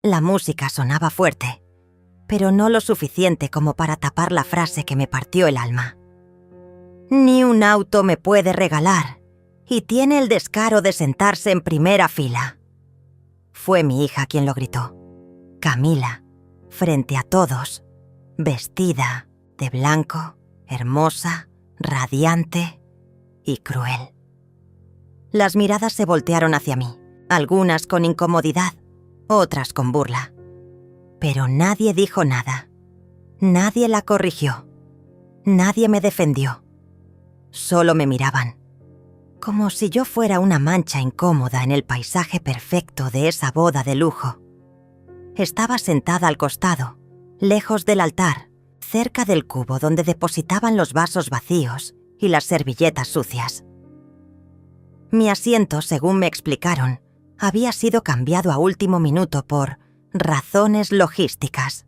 La música sonaba fuerte, pero no lo suficiente como para tapar la frase que me partió el alma. Ni un auto me puede regalar, y tiene el descaro de sentarse en primera fila. Fue mi hija quien lo gritó. Camila, frente a todos, vestida de blanco, hermosa, radiante y cruel. Las miradas se voltearon hacia mí, algunas con incomodidad, otras con burla. Pero nadie dijo nada. Nadie la corrigió. Nadie me defendió. Solo me miraban, como si yo fuera una mancha incómoda en el paisaje perfecto de esa boda de lujo. Estaba sentada al costado, lejos del altar, cerca del cubo donde depositaban los vasos vacíos y las servilletas sucias. Mi asiento, según me explicaron, había sido cambiado a último minuto por razones logísticas.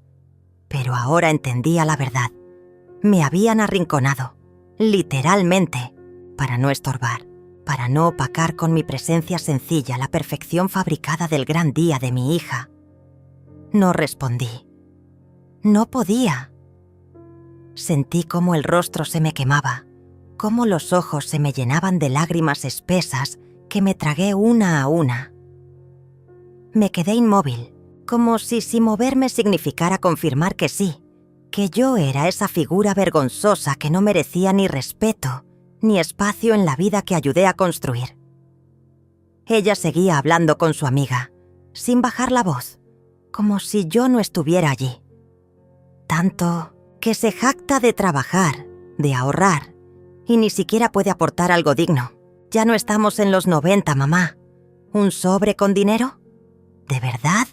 Pero ahora entendía la verdad. Me habían arrinconado, literalmente, para no estorbar, para no opacar con mi presencia sencilla la perfección fabricada del gran día de mi hija. No respondí. No podía. Sentí cómo el rostro se me quemaba, cómo los ojos se me llenaban de lágrimas espesas que me tragué una a una. Me quedé inmóvil, como si moverme significara confirmar que sí, que yo era esa figura vergonzosa que no merecía ni respeto, ni espacio en la vida que ayudé a construir. Ella seguía hablando con su amiga, sin bajar la voz, como si yo no estuviera allí. Tanto que se jacta de trabajar, de ahorrar, y ni siquiera puede aportar algo digno. Ya no estamos en los 90, mamá. ¿Un sobre con dinero? ¿De verdad?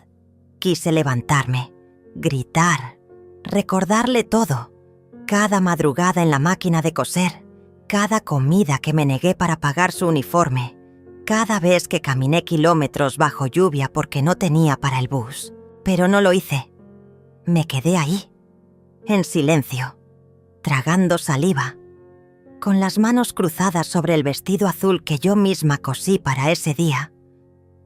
Quise levantarme, gritar, recordarle todo. Cada madrugada en la máquina de coser, cada comida que me negué para pagar su uniforme, cada vez que caminé kilómetros bajo lluvia porque no tenía para el bus. Pero no lo hice. Me quedé ahí, en silencio, tragando saliva, con las manos cruzadas sobre el vestido azul que yo misma cosí para ese día.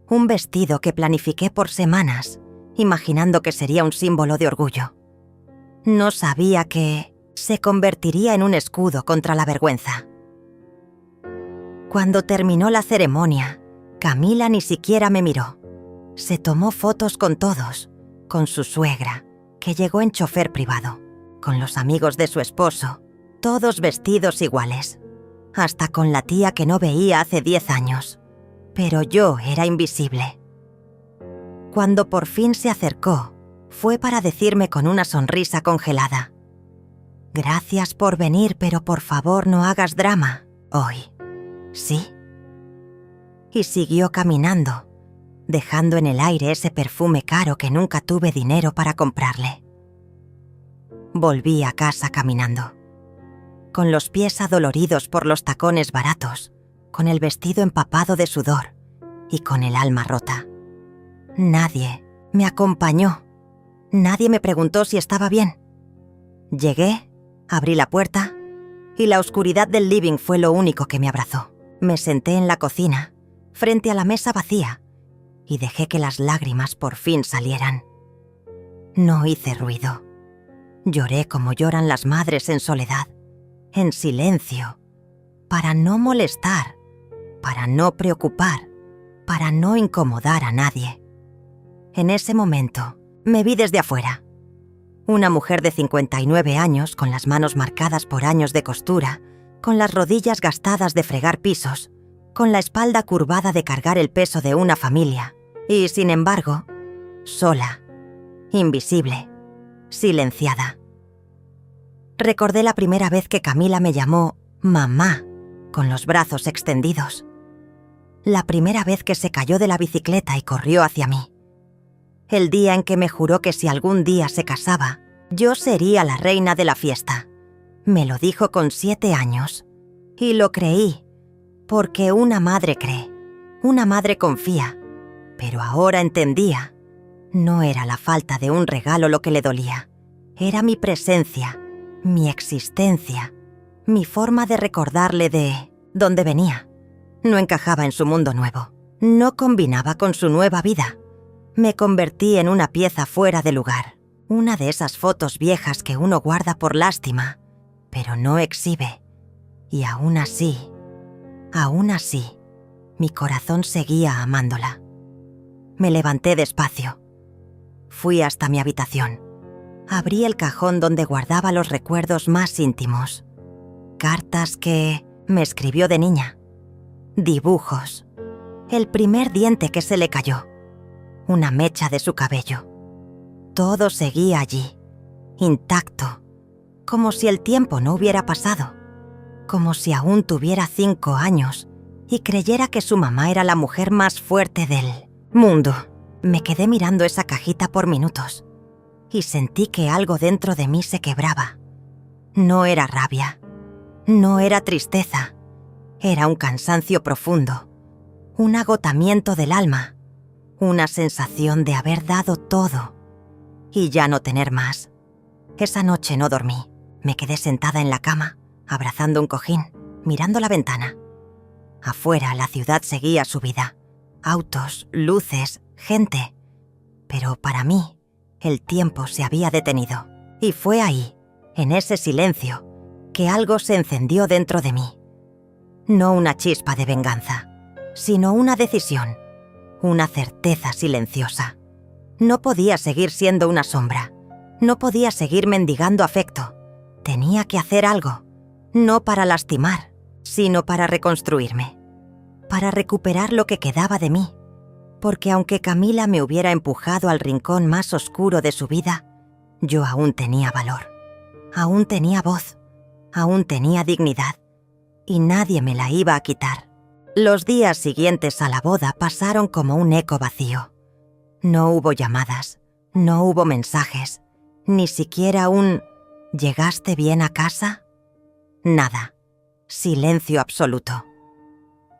Un vestido que planifiqué por semanas, imaginando que sería un símbolo de orgullo. No sabía que se convertiría en un escudo contra la vergüenza. Cuando terminó la ceremonia, Camila ni siquiera me miró. Se tomó fotos con todos, con su suegra, que llegó en chofer privado, con los amigos de su esposo, todos vestidos iguales, hasta con la tía que no veía hace 10 años. Pero yo era invisible. Cuando por fin se acercó, fue para decirme con una sonrisa congelada: «Gracias por venir, pero por favor no hagas drama hoy, ¿sí?» Y siguió caminando, dejando en el aire ese perfume caro que nunca tuve dinero para comprarle. Volví a casa caminando, con los pies adoloridos por los tacones baratos, con el vestido empapado de sudor y con el alma rota. Nadie me acompañó. Nadie me preguntó si estaba bien. Llegué, abrí la puerta y la oscuridad del living fue lo único que me abrazó. Me senté en la cocina, frente a la mesa vacía, y dejé que las lágrimas por fin salieran. No hice ruido. Lloré como lloran las madres en soledad, en silencio, para no molestar, para no preocupar, para no incomodar a nadie. En ese momento, me vi desde afuera. Una mujer de 59 años, con las manos marcadas por años de costura, con las rodillas gastadas de fregar pisos, con la espalda curvada de cargar el peso de una familia, y, sin embargo, sola, invisible, silenciada. Recordé la primera vez que Camila me llamó mamá, con los brazos extendidos. La primera vez que se cayó de la bicicleta y corrió hacia mí. El día en que me juró que si algún día se casaba, yo sería la reina de la fiesta. Me lo dijo con 7 años. Y lo creí, porque una madre cree, una madre confía. Pero ahora entendía. No era la falta de un regalo lo que le dolía. Era mi presencia, mi existencia, mi forma de recordarle de dónde venía. No encajaba en su mundo nuevo. No combinaba con su nueva vida. Me convertí en una pieza fuera de lugar, una de esas fotos viejas que uno guarda por lástima, pero no exhibe. Y aún así, mi corazón seguía amándola. Me levanté despacio. Fui hasta mi habitación. Abrí el cajón donde guardaba los recuerdos más íntimos. Cartas que me escribió de niña. Dibujos. El primer diente que se le cayó. Una mecha de su cabello. Todo seguía allí, intacto, como si el tiempo no hubiera pasado, como si aún tuviera 5 años y creyera que su mamá era la mujer más fuerte del mundo. Me quedé mirando esa cajita por minutos y sentí que algo dentro de mí se quebraba. No era rabia, no era tristeza, era un cansancio profundo, un agotamiento del alma, una sensación de haber dado todo y ya no tener más. Esa noche no dormí. Me quedé sentada en la cama, abrazando un cojín, mirando la ventana. Afuera la ciudad seguía su vida. Autos, luces, gente. Pero para mí, el tiempo se había detenido. Y fue ahí, en ese silencio, que algo se encendió dentro de mí. No una chispa de venganza, sino una decisión, una certeza silenciosa. No podía seguir siendo una sombra. No podía seguir mendigando afecto. Tenía que hacer algo, no para lastimar, sino para reconstruirme, para recuperar lo que quedaba de mí. Porque aunque Camila me hubiera empujado al rincón más oscuro de su vida, yo aún tenía valor, aún tenía voz, aún tenía dignidad, y nadie me la iba a quitar. Los días siguientes a la boda pasaron como un eco vacío. No hubo llamadas, no hubo mensajes, ni siquiera un ¿llegaste bien a casa? Nada. Silencio absoluto.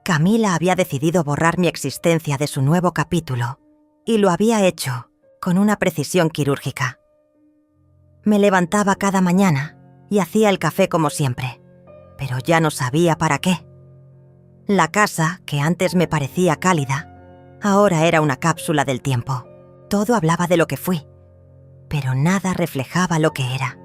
Camila había decidido borrar mi existencia de su nuevo capítulo, y lo había hecho con una precisión quirúrgica. Me levantaba cada mañana y hacía el café como siempre, pero ya no sabía para qué. La casa, que antes me parecía cálida, ahora era una cápsula del tiempo. Todo hablaba de lo que fui, pero nada reflejaba lo que era.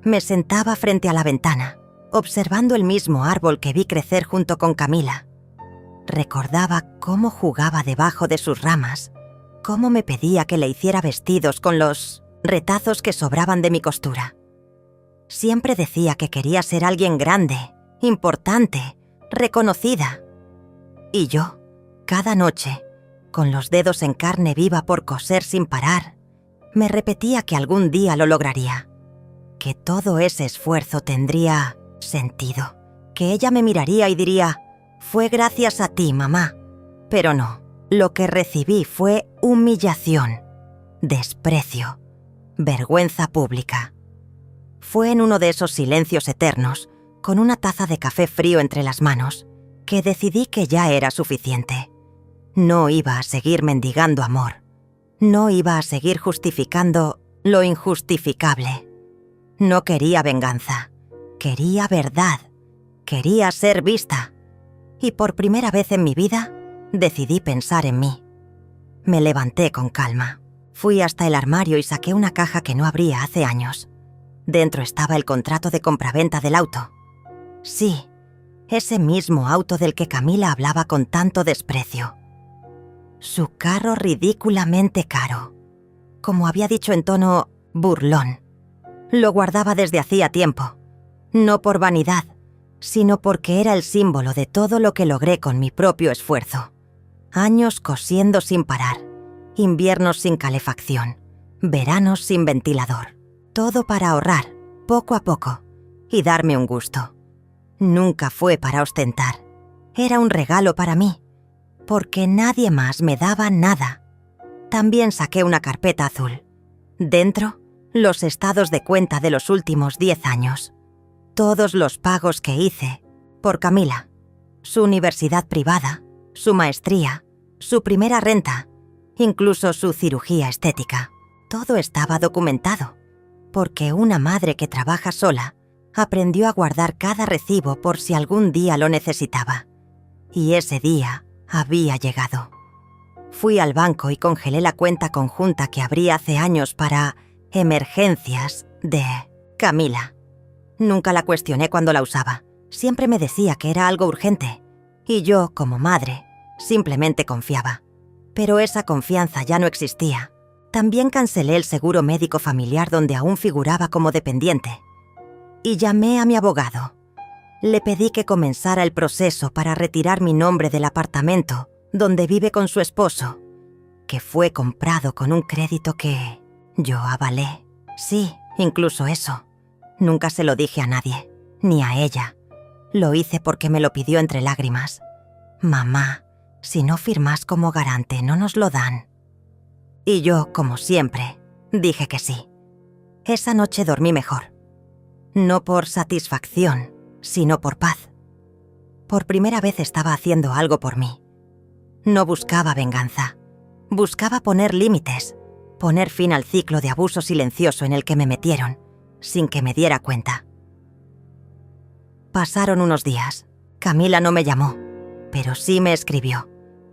Me sentaba frente a la ventana, observando el mismo árbol que vi crecer junto con Camila. Recordaba cómo jugaba debajo de sus ramas, cómo me pedía que le hiciera vestidos con los retazos que sobraban de mi costura. Siempre decía que quería ser alguien grande, importante, reconocida. Y yo, cada noche, con los dedos en carne viva por coser sin parar, me repetía que algún día lo lograría, que todo ese esfuerzo tendría sentido, que ella me miraría y diría, «Fue gracias a ti, mamá». Pero no, lo que recibí fue humillación, desprecio, vergüenza pública. Fue en uno de esos silencios eternos, con una taza de café frío entre las manos, que decidí que ya era suficiente. No iba a seguir mendigando amor. No iba a seguir justificando lo injustificable. No quería venganza. Quería verdad. Quería ser vista. Y por primera vez en mi vida, decidí pensar en mí. Me levanté con calma. Fui hasta el armario y saqué una caja que no abría hace años. Dentro estaba el contrato de compraventa del auto. Sí, ese mismo auto del que Camila hablaba con tanto desprecio. Su carro ridículamente caro. Como había dicho en tono burlón. Lo guardaba desde hacía tiempo. No por vanidad, sino porque era el símbolo de todo lo que logré con mi propio esfuerzo. Años cosiendo sin parar, inviernos sin calefacción, veranos sin ventilador. Todo para ahorrar, poco a poco, y darme un gusto. Nunca fue para ostentar. Era un regalo para mí, porque nadie más me daba nada. También saqué una carpeta azul. Dentro, los estados de cuenta de los últimos 10 años. Todos los pagos que hice por Camila. Su universidad privada, su maestría, su primera renta, incluso su cirugía estética. Todo estaba documentado, porque una madre que trabaja sola aprendió a guardar cada recibo por si algún día lo necesitaba. Y ese día había llegado. Fui al banco y congelé la cuenta conjunta que abrí hace años para emergencias de Camila. Nunca la cuestioné cuando la usaba. Siempre me decía que era algo urgente. Y yo, como madre, simplemente confiaba. Pero esa confianza ya no existía. También cancelé el seguro médico familiar donde aún figuraba como dependiente. Y llamé a mi abogado. Le pedí que comenzara el proceso para retirar mi nombre del apartamento donde vive con su esposo, que fue comprado con un crédito que yo avalé. Sí, incluso eso. Nunca se lo dije a nadie, ni a ella. Lo hice porque me lo pidió entre lágrimas. Mamá, si no firmas como garante, no nos lo dan. Y yo, como siempre, dije que sí. Esa noche dormí mejor. No por satisfacción, sino por paz. Por primera vez estaba haciendo algo por mí. No buscaba venganza. Buscaba poner límites, poner fin al ciclo de abuso silencioso en el que me metieron, sin que me diera cuenta. Pasaron unos días. Camila no me llamó, pero sí me escribió.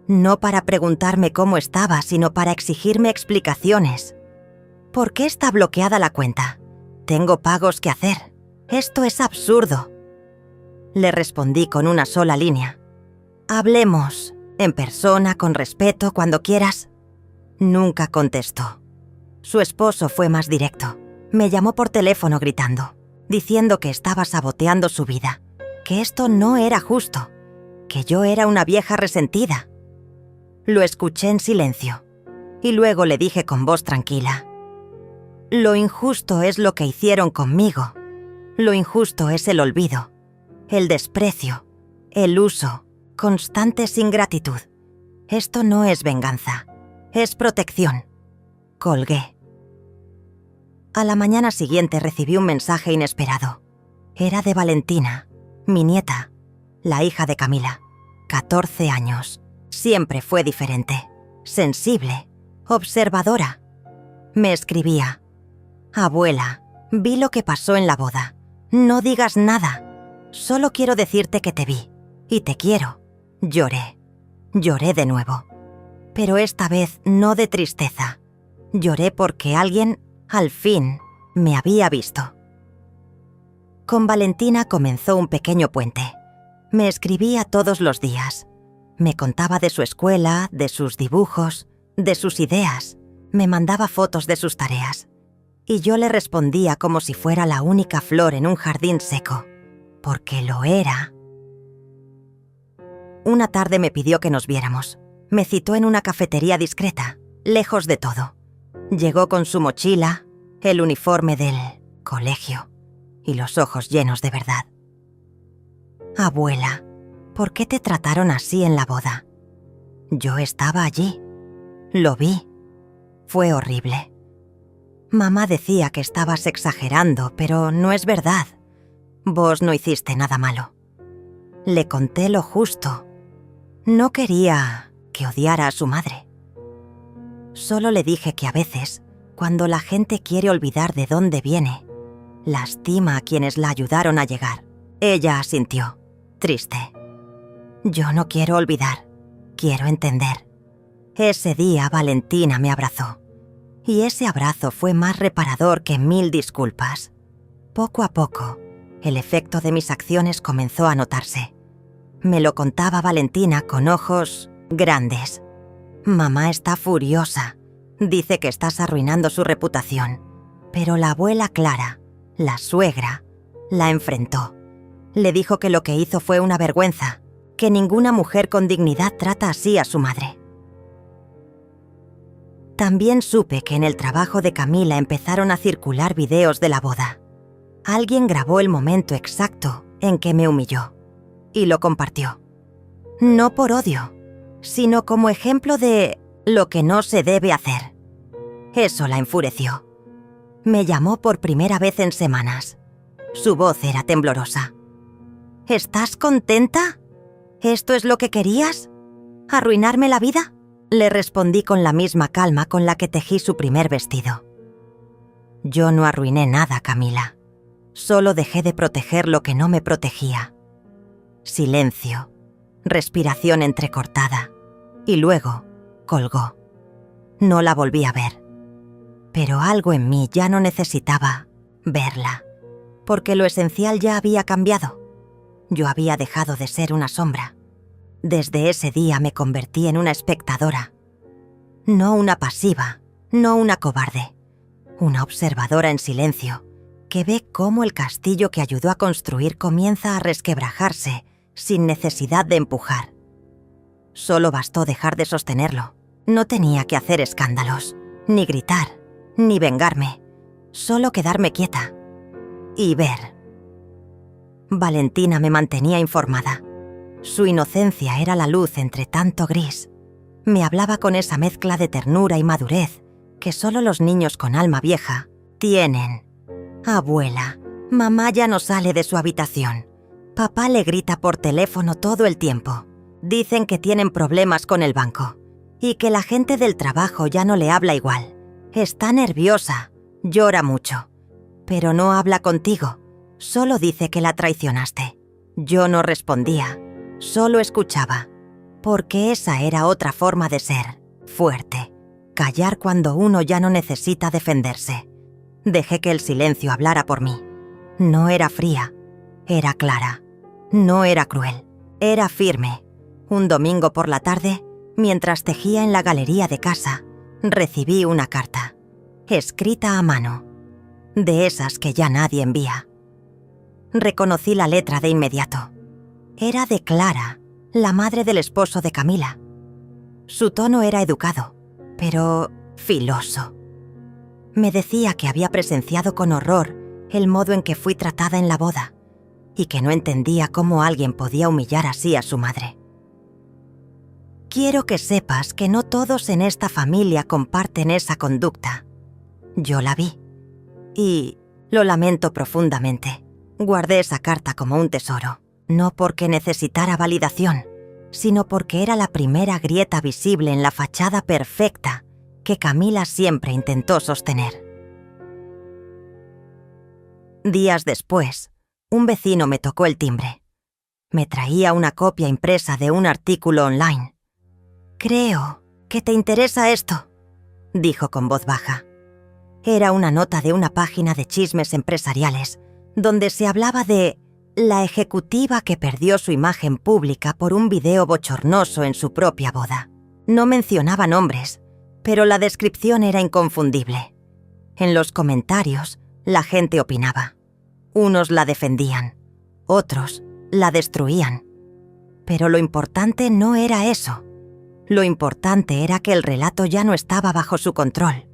No para preguntarme cómo estaba, sino para exigirme explicaciones. ¿Por qué está bloqueada la cuenta? Tengo pagos que hacer. Esto es absurdo. Le respondí con una sola línea. Hablemos, en persona, con respeto, cuando quieras. Nunca contestó. Su esposo fue más directo. Me llamó por teléfono gritando, diciendo que estaba saboteando su vida, que esto no era justo, que yo era una vieja resentida. Lo escuché en silencio, y luego le dije con voz tranquila: lo injusto es lo que hicieron conmigo. Lo injusto es el olvido, el desprecio, el uso constante sin gratitud. Esto no es venganza, es protección. Colgué. A la mañana siguiente recibí un mensaje inesperado. Era de Valentina, mi nieta, la hija de Camila. 14 años. Siempre fue diferente, sensible, observadora. Me escribía: abuela, vi lo que pasó en la boda. No digas nada. Solo quiero decirte que te vi y te quiero. Lloré. Lloré de nuevo. Pero esta vez no de tristeza. Lloré porque alguien, al fin, me había visto. Con Valentina comenzó un pequeño puente. Me escribía todos los días. Me contaba de su escuela, de sus dibujos, de sus ideas. Me mandaba fotos de sus tareas. Y yo le respondía como si fuera la única flor en un jardín seco. Porque lo era. Una tarde me pidió que nos viéramos. Me citó en una cafetería discreta, lejos de todo. Llegó con su mochila, el uniforme del colegio y los ojos llenos de verdad. Abuela, ¿por qué te trataron así en la boda? Yo estaba allí. Lo vi. Fue horrible. Mamá decía que estabas exagerando, pero no es verdad. Vos no hiciste nada malo. Le conté lo justo. No quería que odiara a su madre. Solo le dije que a veces, cuando la gente quiere olvidar de dónde viene, lastima a quienes la ayudaron a llegar. Ella asintió, triste. Yo no quiero olvidar, quiero entender. Ese día Valentina me abrazó. Y ese abrazo fue más reparador que 1000 disculpas. Poco a poco, el efecto de mis acciones comenzó a notarse. Me lo contaba Valentina con ojos grandes. Mamá está furiosa. Dice que estás arruinando su reputación. Pero la abuela Clara, la suegra, la enfrentó. Le dijo que lo que hizo fue una vergüenza, que ninguna mujer con dignidad trata así a su madre. También supe que en el trabajo de Camila empezaron a circular videos de la boda. Alguien grabó el momento exacto en que me humilló y lo compartió. No por odio, sino como ejemplo de lo que no se debe hacer. Eso la enfureció. Me llamó por primera vez en semanas. Su voz era temblorosa. ¿Estás contenta? ¿Esto es lo que querías? ¿Arruinarme la vida? Le respondí con la misma calma con la que tejí su primer vestido. Yo no arruiné nada, Camila. Solo dejé de proteger lo que no me protegía. Silencio, respiración entrecortada y luego Colgó. No la volví a ver. Pero algo en mí ya no necesitaba verla, porque lo esencial ya había cambiado. Yo había dejado de ser una sombra. Desde ese día me convertí en una espectadora. No una pasiva, no una cobarde. Una observadora en silencio, que ve cómo el castillo que ayudó a construir comienza a resquebrajarse sin necesidad de empujar. Solo bastó dejar de sostenerlo. No tenía que hacer escándalos, ni gritar, ni vengarme. Solo quedarme quieta y ver. Valentina me mantenía informada. Su inocencia era la luz entre tanto gris. Me hablaba con esa mezcla de ternura y madurez que solo los niños con alma vieja tienen. Abuela, mamá ya no sale de su habitación. Papá le grita por teléfono todo el tiempo. Dicen que tienen problemas con el banco y que la gente del trabajo ya no le habla igual. Está nerviosa, llora mucho, pero no habla contigo. Solo dice que la traicionaste. Yo no respondía, solo escuchaba, porque esa era otra forma de ser, fuerte. Callar cuando uno ya no necesita defenderse. Dejé que el silencio hablara por mí. No era fría, era clara. No era cruel, era firme. Un domingo por la tarde, mientras tejía en la galería de casa, recibí una carta, escrita a mano, de esas que ya nadie envía. Reconocí la letra de inmediato. Era de Clara, la madre del esposo de Camila. Su tono era educado, pero filoso. Me decía que había presenciado con horror el modo en que fui tratada en la boda y que no entendía cómo alguien podía humillar así a su madre. Quiero que sepas que no todos en esta familia comparten esa conducta. Yo la vi y lo lamento profundamente. Guardé esa carta como un tesoro, no porque necesitara validación, sino porque era la primera grieta visible en la fachada perfecta que Camila siempre intentó sostener. Días después, un vecino me tocó el timbre. Me traía una copia impresa de un artículo online. «Creo que te interesa esto», dijo con voz baja. Era una nota de una página de chismes empresariales, donde se hablaba de la ejecutiva que perdió su imagen pública por un video bochornoso en su propia boda. No mencionaba nombres, pero la descripción era inconfundible. En los comentarios, la gente opinaba. Unos la defendían, otros la destruían. Pero lo importante no era eso. Lo importante era que el relato ya no estaba bajo su control.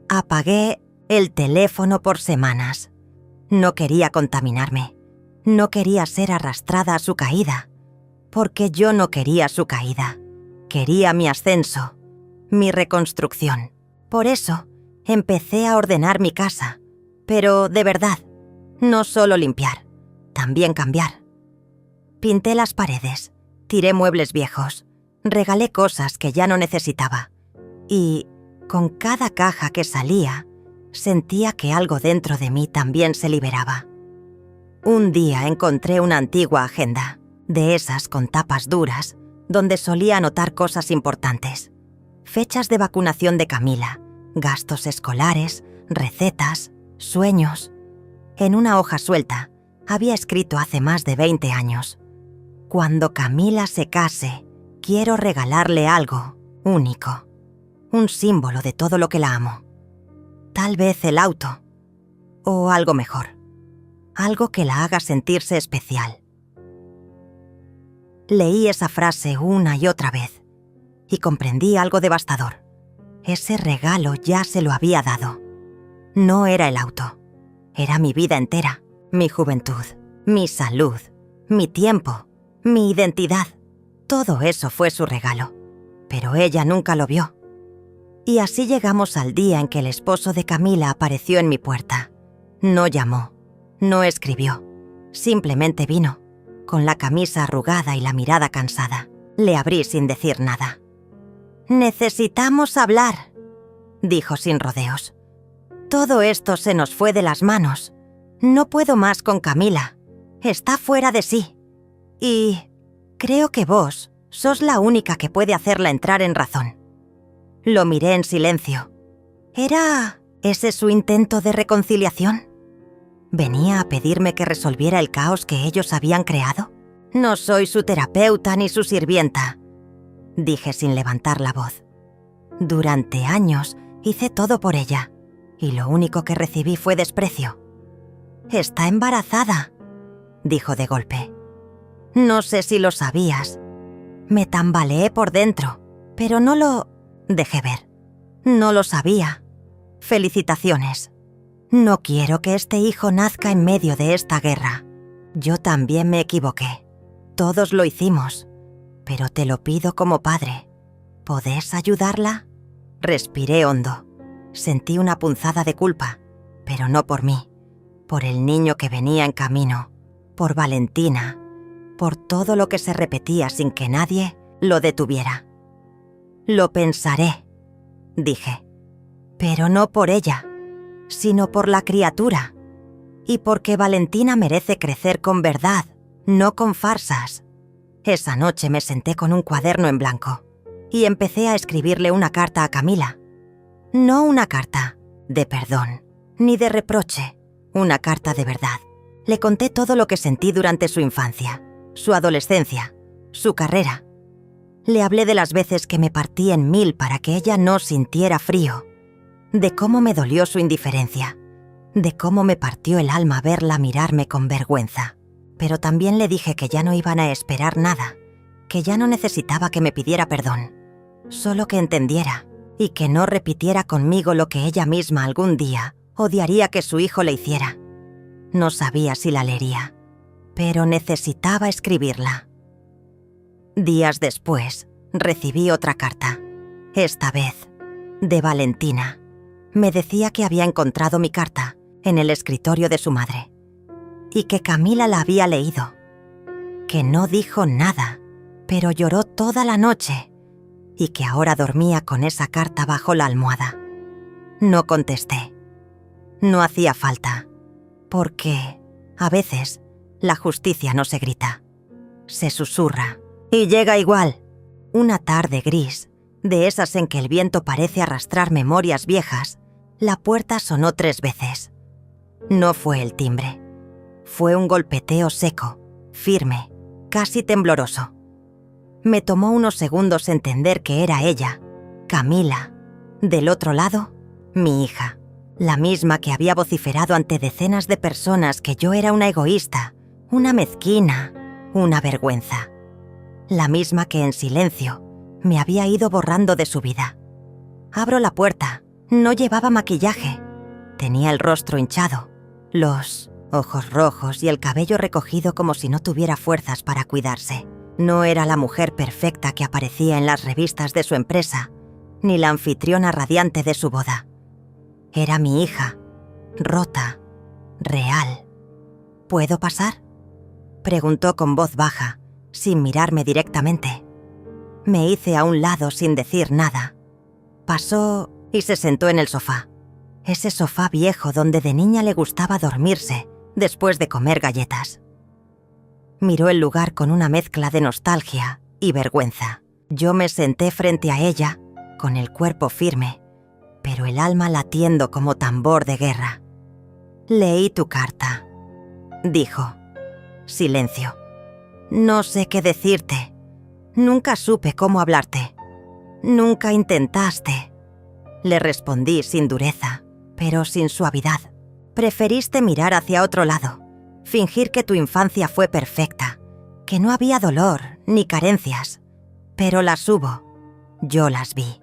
Apagué el teléfono por semanas. No quería contaminarme. No quería ser arrastrada a su caída. Porque yo no quería su caída. Quería mi ascenso, mi reconstrucción. Por eso, empecé a ordenar mi casa. Pero, de verdad, no solo limpiar, también cambiar. Pinté las paredes, tiré muebles viejos, regalé cosas que ya no necesitaba. Y, con cada caja que salía, sentía que algo dentro de mí también se liberaba. Un día encontré una antigua agenda, de esas con tapas duras, donde solía anotar cosas importantes. Fechas de vacunación de Camila, gastos escolares, recetas, sueños. En una hoja suelta, había escrito hace más de 20 años. Cuando Camila se case, quiero regalarle algo único. Un símbolo de todo lo que la amo. Tal vez el auto. O algo mejor. Algo que la haga sentirse especial. Leí esa frase una y otra vez y comprendí algo devastador. Ese regalo ya se lo había dado. No era el auto. Era mi vida entera, mi juventud, mi salud, mi tiempo, mi identidad. Todo eso fue su regalo, pero ella nunca lo vio. Y así llegamos al día en que el esposo de Camila apareció en mi puerta. No llamó, no escribió, simplemente vino, con la camisa arrugada y la mirada cansada. Le abrí sin decir nada. «Necesitamos hablar», dijo sin rodeos. «Todo esto se nos fue de las manos. No puedo más con Camila. Está fuera de sí. Y creo que vos sos la única que puede hacerla entrar en razón. Lo miré en silencio. ¿Era ese su intento de reconciliación? ¿Venía a pedirme que resolviera el caos que ellos habían creado? No soy su terapeuta ni su sirvienta, dije sin levantar la voz. Durante años hice todo por ella, y lo único que recibí fue desprecio. «Está embarazada», dijo de golpe. «No sé si lo sabías. Me tambaleé por dentro, pero no lo dejé ver. No lo sabía. Felicitaciones. No quiero que este hijo nazca en medio de esta guerra. Yo también me equivoqué. Todos lo hicimos. Pero te lo pido como padre. ¿Podés ayudarla?» Respiré hondo. Sentí una punzada de culpa, pero no por mí. Por el niño que venía en camino. Por Valentina. Por todo lo que se repetía sin que nadie lo detuviera. «Lo pensaré», dije. «Pero no por ella, sino por la criatura. Y porque Valentina merece crecer con verdad, no con farsas». Esa noche me senté con un cuaderno en blanco y empecé a escribirle una carta a Camila. No una carta de perdón, ni de reproche, una carta de verdad. Le conté todo lo que sentí durante su infancia, su adolescencia, su carrera. Le hablé de las veces que me partí en mil para que ella no sintiera frío, de cómo me dolió su indiferencia, de cómo me partió el alma verla mirarme con vergüenza. Pero también le dije que ya no iban a esperar nada, que ya no necesitaba que me pidiera perdón, solo que entendiera y que no repitiera conmigo lo que ella misma algún día odiaría que su hijo le hiciera. No sabía si la leería, pero necesitaba escribirla. Días después, recibí otra carta, esta vez de Valentina. Me decía que había encontrado mi carta en el escritorio de su madre y que Camila la había leído, que no dijo nada, pero lloró toda la noche y que ahora dormía con esa carta bajo la almohada. No contesté. No hacía falta, porque a veces la justicia no se grita, se susurra y llega igual. Una tarde gris, de esas en que el viento parece arrastrar memorias viejas, la puerta sonó 3 veces. No fue el timbre. Fue un golpeteo seco, firme, casi tembloroso. Me tomó unos segundos entender que era ella, Camila. Del otro lado, mi hija, la misma que había vociferado ante decenas de personas que yo era una egoísta, una mezquina, una vergüenza. La misma que en silencio me había ido borrando de su vida. Abro la puerta. No llevaba maquillaje. Tenía el rostro hinchado, los ojos rojos y el cabello recogido como si no tuviera fuerzas para cuidarse. No era la mujer perfecta que aparecía en las revistas de su empresa, ni la anfitriona radiante de su boda. Era mi hija, rota, real. ¿Puedo pasar?, preguntó con voz baja, sin mirarme directamente. Me hice a un lado sin decir nada. Pasó y se sentó en el sofá. Ese sofá viejo donde de niña le gustaba dormirse después de comer galletas. Miró el lugar con una mezcla de nostalgia y vergüenza. Yo me senté frente a ella, con el cuerpo firme, pero el alma latiendo como tambor de guerra. «Leí tu carta», dijo. Silencio. «No sé qué decirte. Nunca supe cómo hablarte. Nunca intentaste», le respondí sin dureza, pero sin suavidad. «Preferiste mirar hacia otro lado, fingir que tu infancia fue perfecta, que no había dolor ni carencias. Pero las hubo. Yo las vi.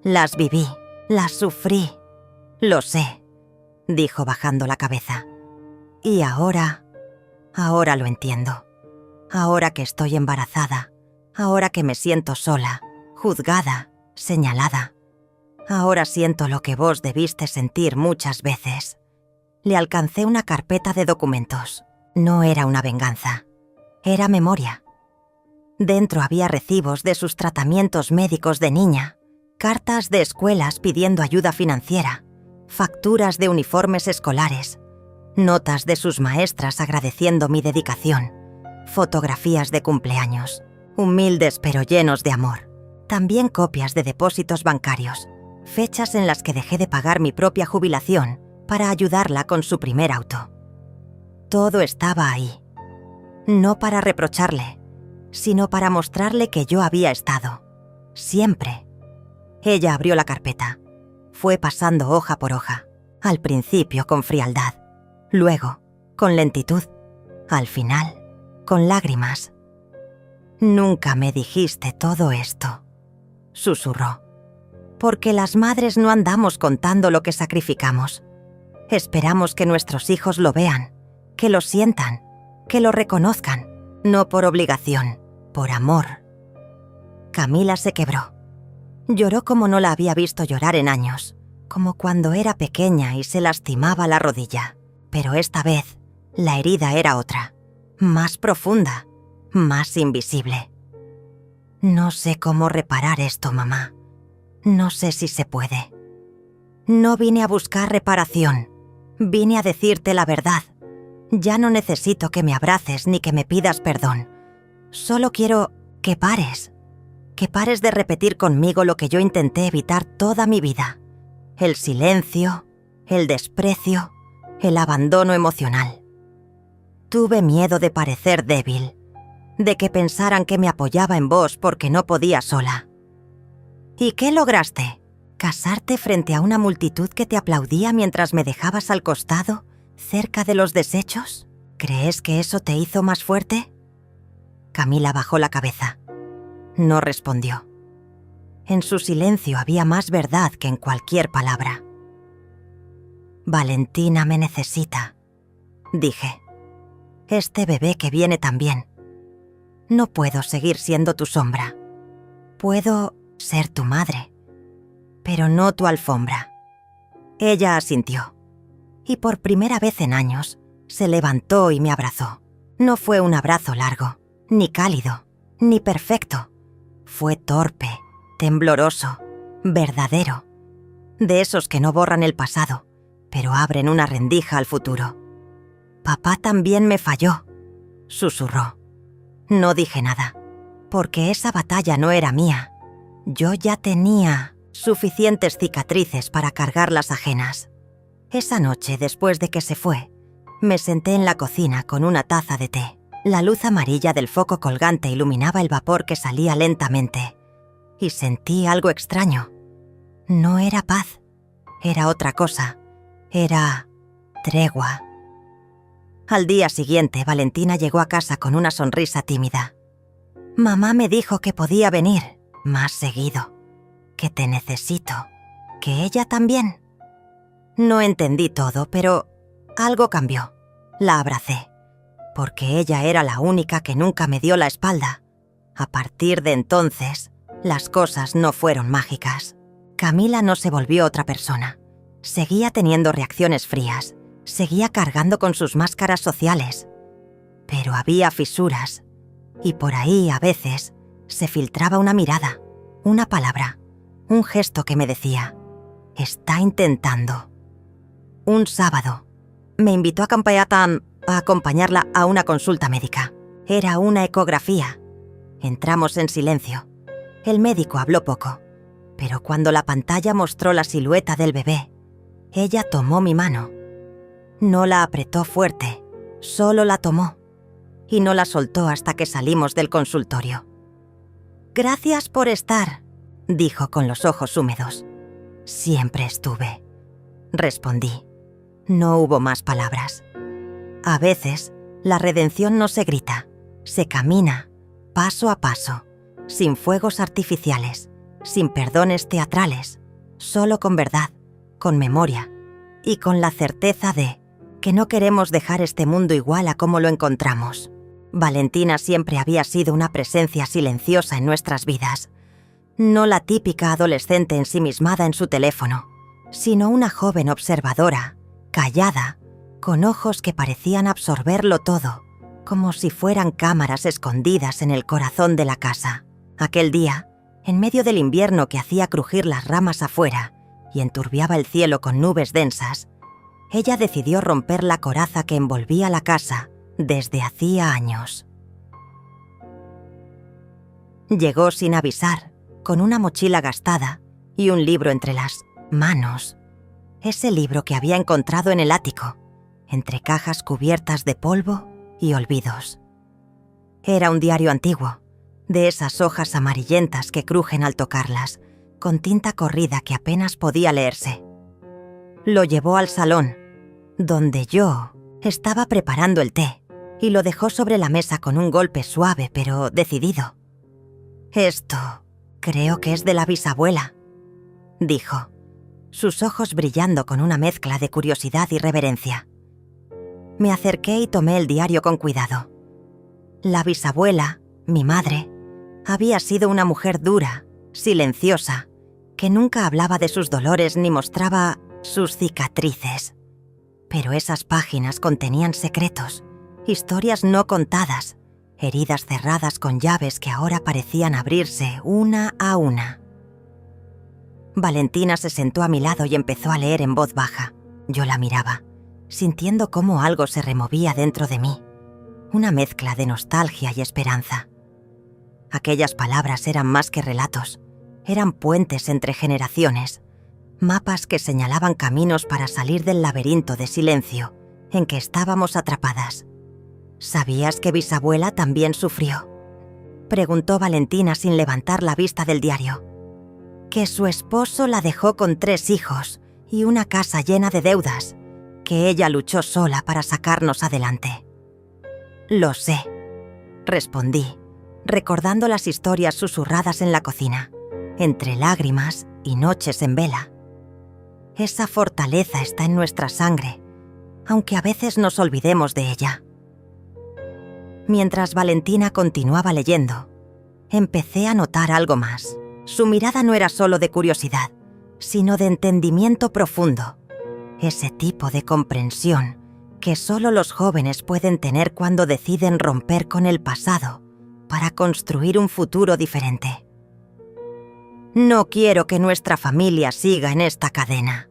Las viví. Las sufrí. Lo sé», dijo bajando la cabeza. «Y ahora lo entiendo. Ahora que estoy embarazada, ahora que me siento sola, juzgada, señalada. Ahora siento lo que vos debiste sentir muchas veces». Le alcancé una carpeta de documentos. No era una venganza. Era memoria. Dentro había recibos de sus tratamientos médicos de niña, cartas de escuelas pidiendo ayuda financiera, facturas de uniformes escolares, notas de sus maestras agradeciendo mi dedicación, fotografías de cumpleaños, humildes pero llenos de amor. También copias de depósitos bancarios, fechas en las que dejé de pagar mi propia jubilación para ayudarla con su primer auto. Todo estaba ahí. No para reprocharle, sino para mostrarle que yo había estado. Siempre. Ella abrió la carpeta. Fue pasando hoja por hoja. Al principio con frialdad. Luego, con lentitud. Al final, con lágrimas. «Nunca me dijiste todo esto», susurró. «Porque las madres no andamos contando lo que sacrificamos. Esperamos que nuestros hijos lo vean, que lo sientan, que lo reconozcan, no por obligación, por amor». Camila se quebró. Lloró como no la había visto llorar en años, como cuando era pequeña y se lastimaba la rodilla. Pero esta vez, la herida era otra, más profunda, más invisible. «No sé cómo reparar esto, mamá. No sé si se puede. No vine a buscar reparación. Vine a decirte la verdad. Ya no necesito que me abraces ni que me pidas perdón. Solo quiero que pares. Que pares de repetir conmigo lo que yo intenté evitar toda mi vida. El silencio, el desprecio, el abandono emocional. Tuve miedo de parecer débil, de que pensaran que me apoyaba en vos porque no podía sola. ¿Y qué lograste? ¿Casarte frente a una multitud que te aplaudía mientras me dejabas al costado, cerca de los desechos? ¿Crees que eso te hizo más fuerte?» Camila bajó la cabeza. No respondió. En su silencio había más verdad que en cualquier palabra. «Valentina me necesita», dije. «Este bebé que viene también. No puedo seguir siendo tu sombra. Puedo ser tu madre, pero no tu alfombra». Ella asintió. Y por primera vez en años, se levantó y me abrazó. No fue un abrazo largo, ni cálido, ni perfecto. Fue torpe, tembloroso, verdadero. De esos que no borran el pasado, pero abren una rendija al futuro. «Papá también me falló», susurró. No dije nada, porque esa batalla no era mía. Yo ya tenía suficientes cicatrices para cargar las ajenas. Esa noche, después de que se fue, me senté en la cocina con una taza de té. La luz amarilla del foco colgante iluminaba el vapor que salía lentamente. Y sentí algo extraño. No era paz, era otra cosa. Era tregua. Al día siguiente, Valentina llegó a casa con una sonrisa tímida. «Mamá me dijo que podía venir más seguido, que te necesito, que ella también». No entendí todo, pero algo cambió. La abracé, porque ella era la única que nunca me dio la espalda. A partir de entonces, las cosas no fueron mágicas. Camila no se volvió otra persona. Seguía teniendo reacciones frías, seguía cargando con sus máscaras sociales. Pero había fisuras, y por ahí, a veces, se filtraba una mirada, una palabra, un gesto que me decía: «Está intentando». Un sábado, me invitó a Campayatan a acompañarla a una consulta médica. Era una ecografía. Entramos en silencio. El médico habló poco, pero cuando la pantalla mostró la silueta del bebé, ella tomó mi mano. No la apretó fuerte, solo la tomó, y no la soltó hasta que salimos del consultorio. «Gracias por estar», dijo con los ojos húmedos. «Siempre estuve», respondí. No hubo más palabras. A veces, la redención no se grita, se camina, paso a paso, sin fuegos artificiales, sin perdones teatrales, solo con verdad, con memoria y con la certeza de que no queremos dejar este mundo igual a como lo encontramos. Valentina siempre había sido una presencia silenciosa en nuestras vidas. No la típica adolescente ensimismada en su teléfono, sino una joven observadora, callada, con ojos que parecían absorberlo todo, como si fueran cámaras escondidas en el corazón de la casa. Aquel día, en medio del invierno que hacía crujir las ramas afuera y enturbiaba el cielo con nubes densas, ella decidió romper la coraza que envolvía la casa desde hacía años. Llegó sin avisar, con una mochila gastada y un libro entre las manos. Ese libro que había encontrado en el ático, entre cajas cubiertas de polvo y olvidos. Era un diario antiguo, de esas hojas amarillentas que crujen al tocarlas, con tinta corrida que apenas podía leerse. Lo llevó al salón, donde yo estaba preparando el té, y lo dejó sobre la mesa con un golpe suave pero decidido. «Esto creo que es de la bisabuela», dijo, sus ojos brillando con una mezcla de curiosidad y reverencia. Me acerqué y tomé el diario con cuidado. La bisabuela, mi madre, había sido una mujer dura, silenciosa, que nunca hablaba de sus dolores ni mostraba sus cicatrices. Pero esas páginas contenían secretos, historias no contadas, heridas cerradas con llaves que ahora parecían abrirse una a una. Valentina se sentó a mi lado y empezó a leer en voz baja. Yo la miraba, sintiendo cómo algo se removía dentro de mí, una mezcla de nostalgia y esperanza. Aquellas palabras eran más que relatos, eran puentes entre generaciones, mapas que señalaban caminos para salir del laberinto de silencio en que estábamos atrapadas. ¿Sabías que bisabuela también sufrió?, preguntó Valentina sin levantar la vista del diario. Que su esposo la dejó con 3 hijos y una casa llena de deudas, que ella luchó sola para sacarnos adelante. Lo sé, respondí, recordando las historias susurradas en la cocina, entre lágrimas y noches en vela. Esa fortaleza está en nuestra sangre, aunque a veces nos olvidemos de ella. Mientras Valentina continuaba leyendo, empecé a notar algo más. Su mirada no era solo de curiosidad, sino de entendimiento profundo. Ese tipo de comprensión que solo los jóvenes pueden tener cuando deciden romper con el pasado para construir un futuro diferente. «No quiero que nuestra familia siga en esta cadena»,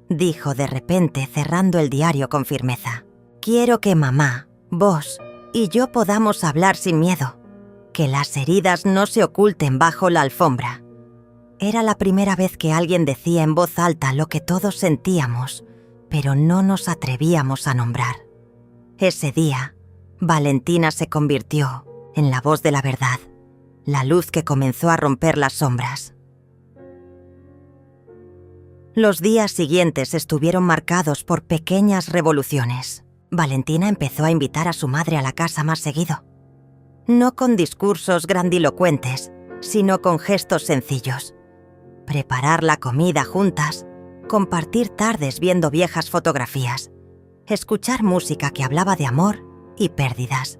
dijo de repente cerrando el diario con firmeza. «Quiero que mamá, vos y yo podamos hablar sin miedo, que las heridas no se oculten bajo la alfombra». Era la primera vez que alguien decía en voz alta lo que todos sentíamos, pero no nos atrevíamos a nombrar. Ese día, Valentina se convirtió en la voz de la verdad, la luz que comenzó a romper las sombras. Los días siguientes estuvieron marcados por pequeñas revoluciones. Valentina empezó a invitar a su madre a la casa más seguido. No con discursos grandilocuentes, sino con gestos sencillos. Preparar la comida juntas, compartir tardes viendo viejas fotografías, escuchar música que hablaba de amor y pérdidas.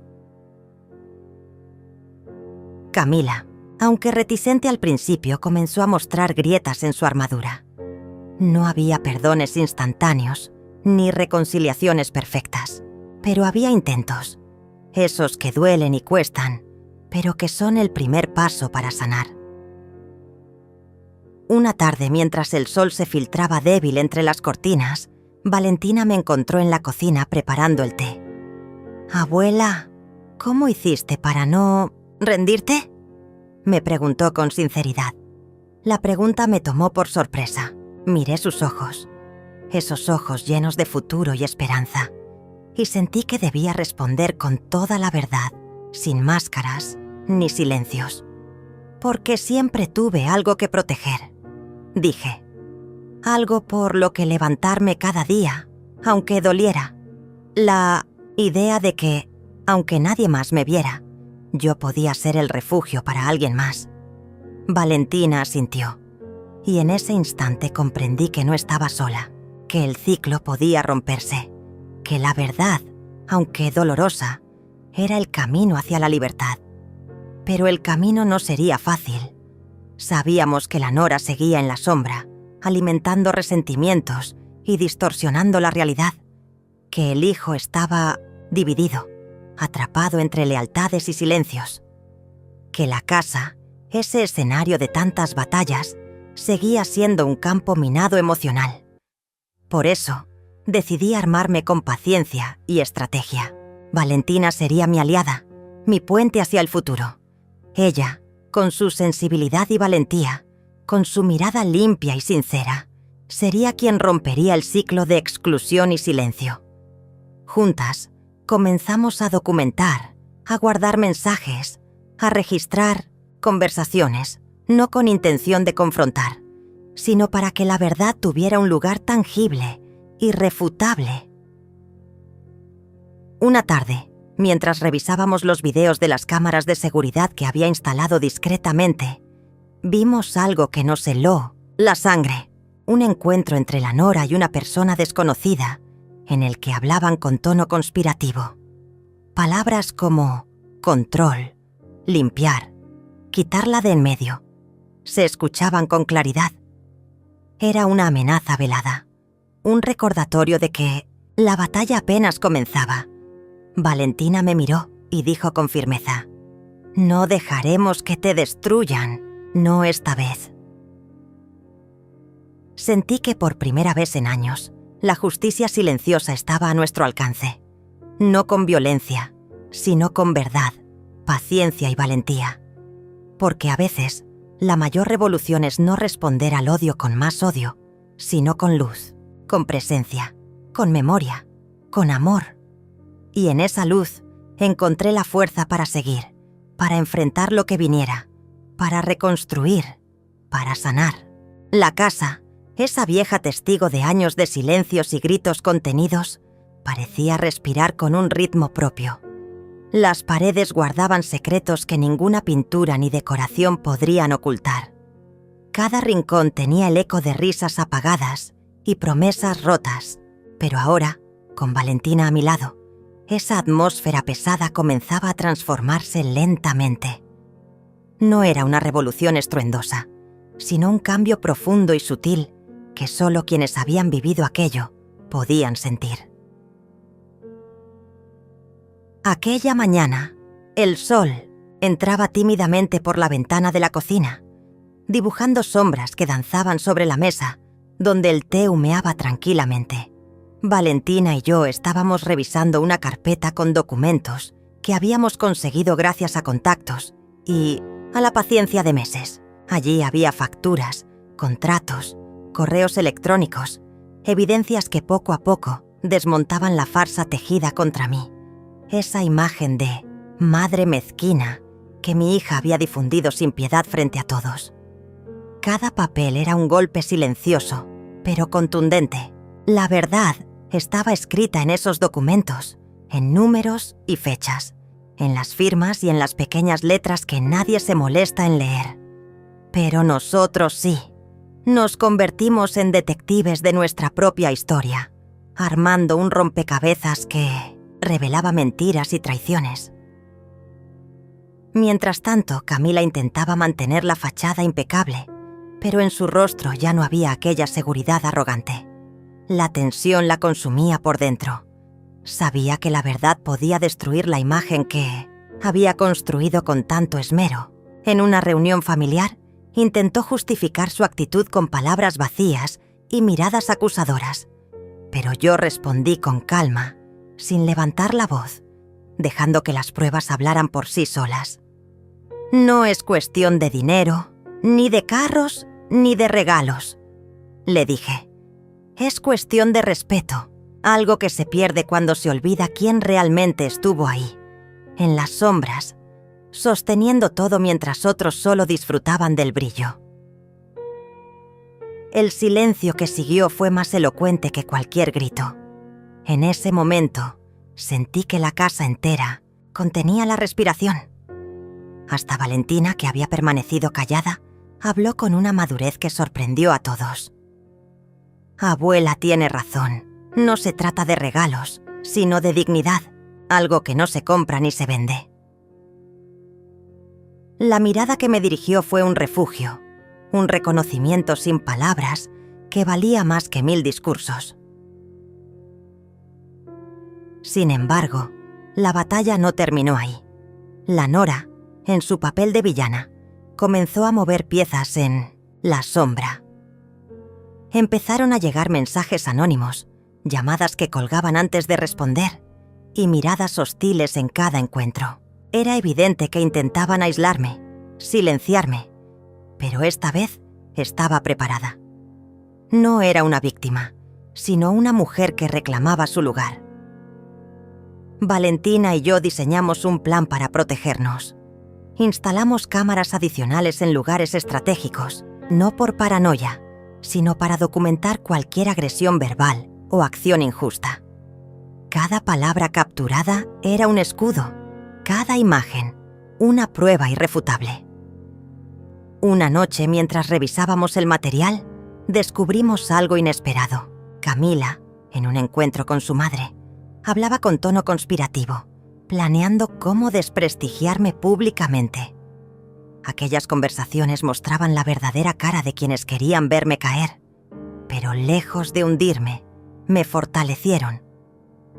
Camila, aunque reticente al principio, comenzó a mostrar grietas en su armadura. No había perdones instantáneos, ni reconciliaciones perfectas, pero había intentos, esos que duelen y cuestan, pero que son el primer paso para sanar. Una tarde, mientras el sol se filtraba débil entre las cortinas, Valentina me encontró en la cocina preparando el té. «Abuela, ¿cómo hiciste para no rendirte?», me preguntó con sinceridad. La pregunta me tomó por sorpresa. Miré sus ojos, esos ojos llenos de futuro y esperanza, y sentí que debía responder con toda la verdad, sin máscaras ni silencios. «Porque siempre tuve algo que proteger», dije. «Algo por lo que levantarme cada día, aunque doliera. La idea de que, aunque nadie más me viera, yo podía ser el refugio para alguien más». Valentina asintió, y en ese instante comprendí que no estaba sola, que el ciclo podía romperse, que la verdad, aunque dolorosa, era el camino hacia la libertad. Pero el camino no sería fácil. Sabíamos que la Nora seguía en la sombra, alimentando resentimientos y distorsionando la realidad, que el hijo estaba dividido, atrapado entre lealtades y silencios, que la casa, ese escenario de tantas batallas, seguía siendo un campo minado emocional. Por eso, decidí armarme con paciencia y estrategia. Valentina sería mi aliada, mi puente hacia el futuro. Ella, Con su sensibilidad y valentía, con su mirada limpia y sincera, sería quien rompería el ciclo de exclusión y silencio. Juntas, comenzamos a documentar, a guardar mensajes, a registrar conversaciones, no con intención de confrontar, sino para que la verdad tuviera un lugar tangible, irrefutable. Una tarde, mientras revisábamos los videos de las cámaras de seguridad que había instalado discretamente, vimos algo que nos heló la sangre. Un encuentro entre la nora y una persona desconocida, en el que hablaban con tono conspirativo. Palabras como control, limpiar, quitarla de en medio, se escuchaban con claridad. Era una amenaza velada, un recordatorio de que la batalla apenas comenzaba. Valentina me miró y dijo con firmeza: «No dejaremos que te destruyan, no esta vez». Sentí que por primera vez en años, la justicia silenciosa estaba a nuestro alcance. No con violencia, sino con verdad, paciencia y valentía. Porque a veces, la mayor revolución es no responder al odio con más odio, sino con luz, con presencia, con memoria, con amor. Y en esa luz encontré la fuerza para seguir, para enfrentar lo que viniera, para reconstruir, para sanar. La casa, esa vieja testigo de años de silencios y gritos contenidos, parecía respirar con un ritmo propio. Las paredes guardaban secretos que ninguna pintura ni decoración podrían ocultar. Cada rincón tenía el eco de risas apagadas y promesas rotas, pero ahora, con Valentina a mi lado, esa atmósfera pesada comenzaba a transformarse lentamente. No era una revolución estruendosa, sino un cambio profundo y sutil que solo quienes habían vivido aquello podían sentir. Aquella mañana, el sol entraba tímidamente por la ventana de la cocina, dibujando sombras que danzaban sobre la mesa, donde el té humeaba tranquilamente. Valentina y yo estábamos revisando una carpeta con documentos que habíamos conseguido gracias a contactos y a la paciencia de meses. Allí había facturas, contratos, correos electrónicos, evidencias que poco a poco desmontaban la farsa tejida contra mí. Esa imagen de madre mezquina que mi hija había difundido sin piedad frente a todos. Cada papel era un golpe silencioso, pero contundente. La verdad estaba escrita en esos documentos, en números y fechas, en las firmas y en las pequeñas letras que nadie se molesta en leer. Pero nosotros sí. Nos convertimos en detectives de nuestra propia historia, armando un rompecabezas que revelaba mentiras y traiciones. Mientras tanto, Camila intentaba mantener la fachada impecable, pero en su rostro ya no había aquella seguridad arrogante. La tensión la consumía por dentro. Sabía que la verdad podía destruir la imagen que había construido con tanto esmero. En una reunión familiar, intentó justificar su actitud con palabras vacías y miradas acusadoras, pero yo respondí con calma, sin levantar la voz, dejando que las pruebas hablaran por sí solas. «No es cuestión de dinero, ni de carros, ni de regalos», le dije. «Es cuestión de respeto, algo que se pierde cuando se olvida quién realmente estuvo ahí, en las sombras, sosteniendo todo mientras otros solo disfrutaban del brillo». El silencio que siguió fue más elocuente que cualquier grito. En ese momento, sentí que la casa entera contenía la respiración. Hasta Valentina, que había permanecido callada, habló con una madurez que sorprendió a todos. «Abuela tiene razón. No se trata de regalos, sino de dignidad, algo que no se compra ni se vende». La mirada que me dirigió fue un refugio, un reconocimiento sin palabras que valía más que 1000 discursos. Sin embargo, la batalla no terminó ahí. La Nora, en su papel de villana, comenzó a mover piezas en la sombra. Empezaron a llegar mensajes anónimos, llamadas que colgaban antes de responder, y miradas hostiles en cada encuentro. Era evidente que intentaban aislarme, silenciarme, pero esta vez estaba preparada. No era una víctima, sino una mujer que reclamaba su lugar. Valentina y yo diseñamos un plan para protegernos. Instalamos cámaras adicionales en lugares estratégicos, no por paranoia, sino para documentar cualquier agresión verbal o acción injusta. Cada palabra capturada era un escudo, cada imagen, una prueba irrefutable. Una noche, mientras revisábamos el material, descubrimos algo inesperado. Camila, en un encuentro con su madre, hablaba con tono conspirativo, planeando cómo desprestigiarme públicamente. Aquellas conversaciones mostraban la verdadera cara de quienes querían verme caer, pero lejos de hundirme, me fortalecieron.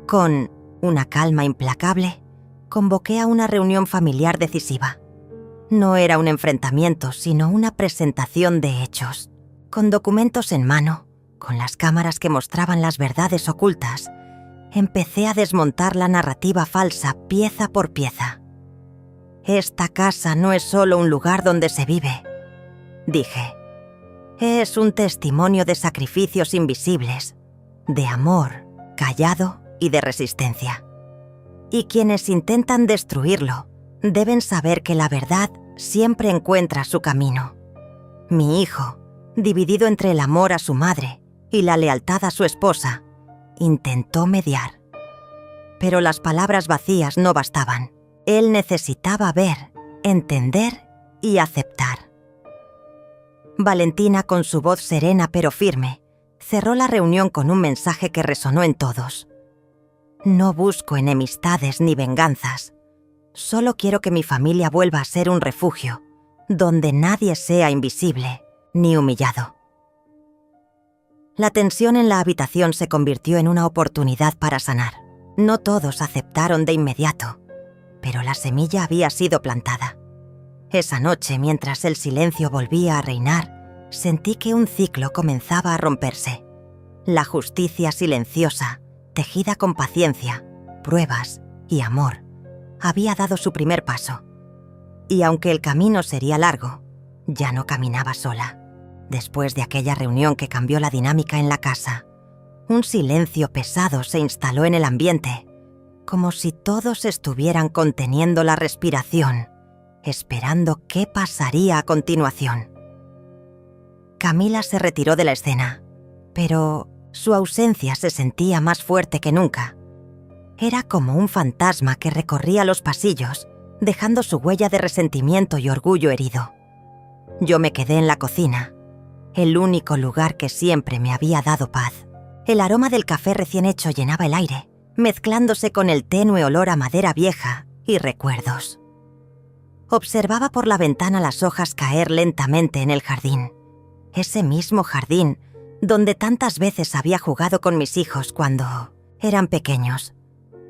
Con una calma implacable, convoqué a una reunión familiar decisiva. No era un enfrentamiento, sino una presentación de hechos. Con documentos en mano, con las cámaras que mostraban las verdades ocultas, empecé a desmontar la narrativa falsa pieza por pieza. Esta casa no es solo un lugar donde se vive, dije. Es un testimonio de sacrificios invisibles, de amor callado y de resistencia. Y quienes intentan destruirlo deben saber que la verdad siempre encuentra su camino. Mi hijo, dividido entre el amor a su madre y la lealtad a su esposa, intentó mediar. Pero las palabras vacías no bastaban. Él necesitaba ver, entender y aceptar. Valentina, con su voz serena pero firme, cerró la reunión con un mensaje que resonó en todos. No busco enemistades ni venganzas. Solo quiero que mi familia vuelva a ser un refugio, donde nadie sea invisible ni humillado. La tensión en la habitación se convirtió en una oportunidad para sanar. No todos aceptaron de inmediato, pero la semilla había sido plantada. Esa noche, mientras el silencio volvía a reinar, sentí que un ciclo comenzaba a romperse. La justicia silenciosa, tejida con paciencia, pruebas y amor, había dado su primer paso. Y aunque el camino sería largo, ya no caminaba sola. Después de aquella reunión que cambió la dinámica en la casa, un silencio pesado se instaló en el ambiente, como si todos estuvieran conteniendo la respiración, esperando qué pasaría a continuación. Camila se retiró de la escena, pero su ausencia se sentía más fuerte que nunca. Era como un fantasma que recorría los pasillos, dejando su huella de resentimiento y orgullo herido. Yo me quedé en la cocina, el único lugar que siempre me había dado paz. El aroma del café recién hecho llenaba el aire, mezclándose con el tenue olor a madera vieja y recuerdos. Observaba por la ventana las hojas caer lentamente en el jardín. Ese mismo jardín donde tantas veces había jugado con mis hijos cuando eran pequeños,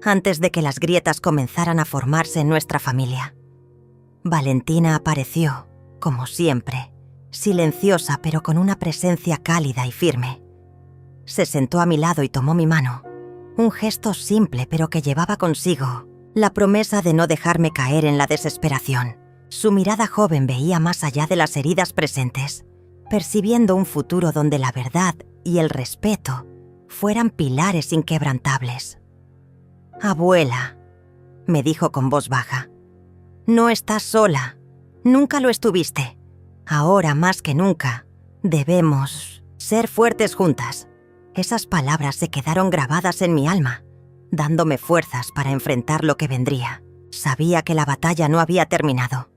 antes de que las grietas comenzaran a formarse en nuestra familia. Valentina apareció, como siempre, silenciosa pero con una presencia cálida y firme. Se sentó a mi lado y tomó mi mano, un gesto simple pero que llevaba consigo la promesa de no dejarme caer en la desesperación. Su mirada joven veía más allá de las heridas presentes, percibiendo un futuro donde la verdad y el respeto fueran pilares inquebrantables. «Abuela», me dijo con voz baja, «no estás sola, nunca lo estuviste. Ahora más que nunca, debemos ser fuertes juntas». Esas palabras se quedaron grabadas en mi alma, dándome fuerzas para enfrentar lo que vendría. Sabía que la batalla no había terminado,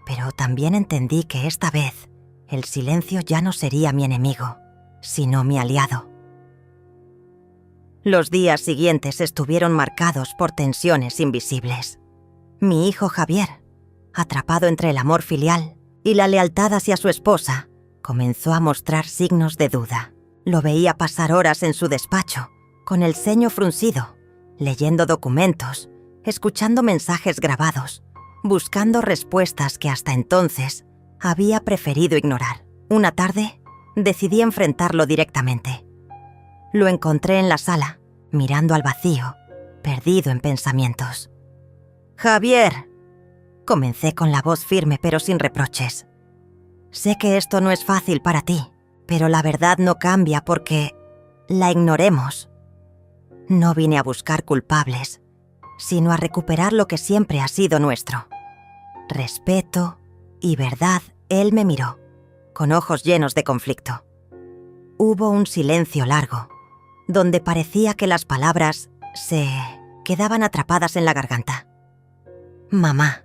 pero también entendí que esta vez el silencio ya no sería mi enemigo, sino mi aliado. Los días siguientes estuvieron marcados por tensiones invisibles. Mi hijo Javier, atrapado entre el amor filial y la lealtad hacia su esposa, comenzó a mostrar signos de duda. Lo veía pasar horas en su despacho, con el ceño fruncido, leyendo documentos, escuchando mensajes grabados, buscando respuestas que hasta entonces había preferido ignorar. Una tarde, decidí enfrentarlo directamente. Lo encontré en la sala, mirando al vacío, perdido en pensamientos. «Javier», Comencé con la voz firme pero sin reproches. Sé que esto no es fácil para ti, pero la verdad no cambia porque la ignoremos. No vine a buscar culpables, sino a recuperar lo que siempre ha sido nuestro. Respeto y verdad. Él me miró, con ojos llenos de conflicto. Hubo un silencio largo, donde parecía que las palabras se quedaban atrapadas en la garganta. «Mamá»,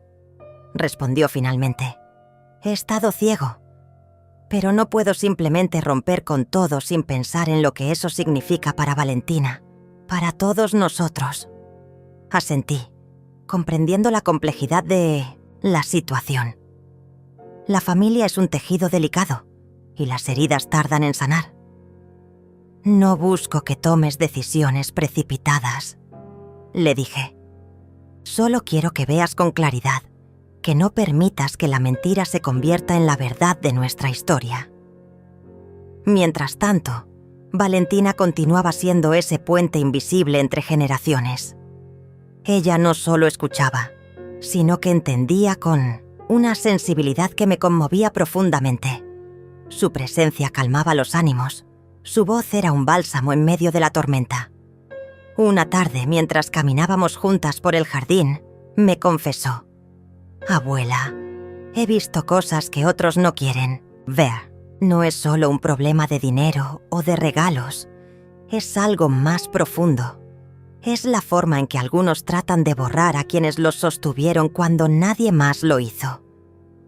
respondió finalmente, «he estado ciego, pero no puedo simplemente romper con todo sin pensar en lo que eso significa para Valentina, para todos nosotros». Asentí, comprendiendo la complejidad de la situación. La familia es un tejido delicado y las heridas tardan en sanar. «No busco que tomes decisiones precipitadas», le dije. «Solo quiero que veas con claridad, que no permitas que la mentira se convierta en la verdad de nuestra historia». Mientras tanto, Valentina continuaba siendo ese puente invisible entre generaciones. Ella no solo escuchaba, sino que entendía con una sensibilidad que me conmovía profundamente. Su presencia calmaba los ánimos. Su voz era un bálsamo en medio de la tormenta. Una tarde, mientras caminábamos juntas por el jardín, me confesó: «Abuela, he visto cosas que otros no quieren ver. No es solo un problema de dinero o de regalos. Es algo más profundo. Es la forma en que algunos tratan de borrar a quienes los sostuvieron cuando nadie más lo hizo».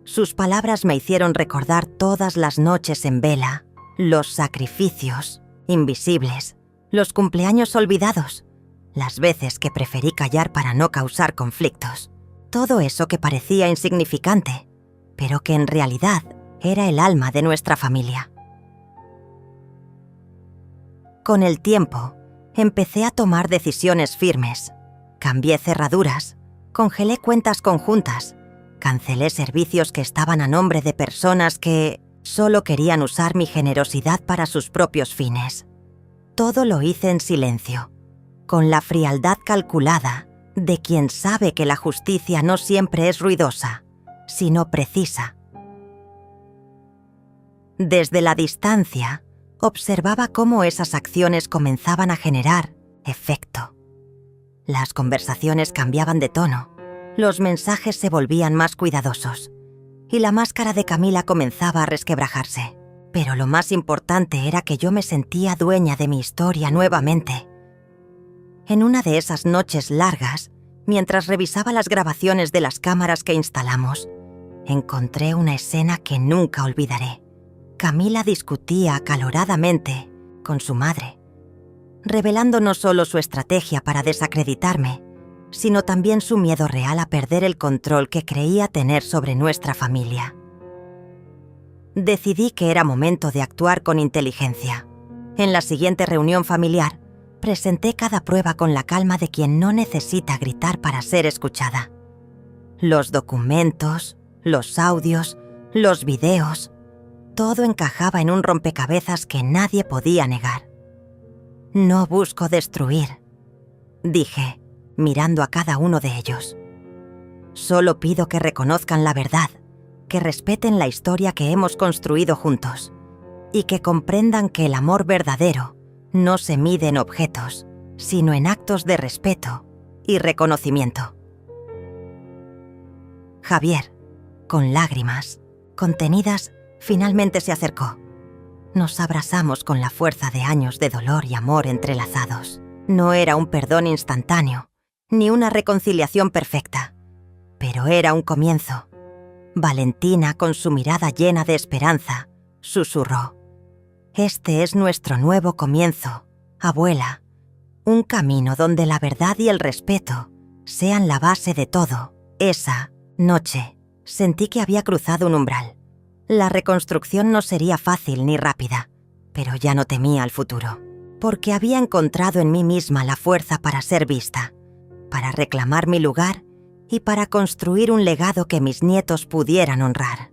Sus palabras me hicieron recordar todas las noches en vela, los sacrificios invisibles, los cumpleaños olvidados, las veces que preferí callar para no causar conflictos. Todo eso que parecía insignificante, pero que en realidad era el alma de nuestra familia. Con el tiempo, empecé a tomar decisiones firmes. Cambié cerraduras, congelé cuentas conjuntas, cancelé servicios que estaban a nombre de personas que solo querían usar mi generosidad para sus propios fines. Todo lo hice en silencio, con la frialdad calculada de quien sabe que la justicia no siempre es ruidosa, sino precisa. Desde la distancia, observaba cómo esas acciones comenzaban a generar efecto. Las conversaciones cambiaban de tono, los mensajes se volvían más cuidadosos y la máscara de Camila comenzaba a resquebrajarse. Pero lo más importante era que yo me sentía dueña de mi historia nuevamente. En una de esas noches largas, mientras revisaba las grabaciones de las cámaras que instalamos, encontré una escena que nunca olvidaré. Camila discutía acaloradamente con su madre, revelando no solo su estrategia para desacreditarme, sino también su miedo real a perder el control que creía tener sobre nuestra familia. Decidí que era momento de actuar con inteligencia. En la siguiente reunión familiar, presenté cada prueba con la calma de quien no necesita gritar para ser escuchada. Los documentos, los audios, los videos, todo encajaba en un rompecabezas que nadie podía negar. «No busco destruir», dije, mirando a cada uno de ellos. «Solo pido que reconozcan la verdad, que respeten la historia que hemos construido juntos y que comprendan que el amor verdadero no se mide en objetos, sino en actos de respeto y reconocimiento». Javier, con lágrimas contenidas, finalmente se acercó. Nos abrazamos con la fuerza de años de dolor y amor entrelazados. No era un perdón instantáneo, ni una reconciliación perfecta, pero era un comienzo. Valentina, con su mirada llena de esperanza, susurró: «Este es nuestro nuevo comienzo, abuela. Un camino donde la verdad y el respeto sean la base de todo». Esa noche, sentí que había cruzado un umbral. La reconstrucción no sería fácil ni rápida, pero ya no temía al futuro, porque había encontrado en mí misma la fuerza para ser vista, para reclamar mi lugar y para construir un legado que mis nietos pudieran honrar.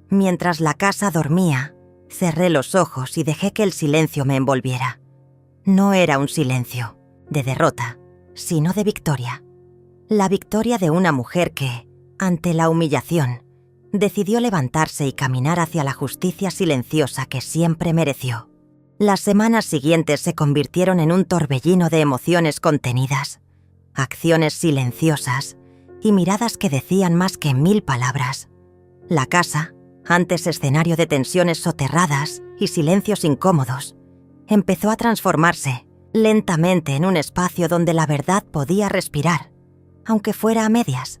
Mientras la casa dormía, cerré los ojos y dejé que el silencio me envolviera. No era un silencio de derrota, sino de victoria. La victoria de una mujer que, ante la humillación, decidió levantarse y caminar hacia la justicia silenciosa que siempre mereció. Las semanas siguientes se convirtieron en un torbellino de emociones contenidas, acciones silenciosas y miradas que decían más que 1000 palabras. La casa, antes escenario de tensiones soterradas y silencios incómodos, empezó a transformarse lentamente en un espacio donde la verdad podía respirar, aunque fuera a medias.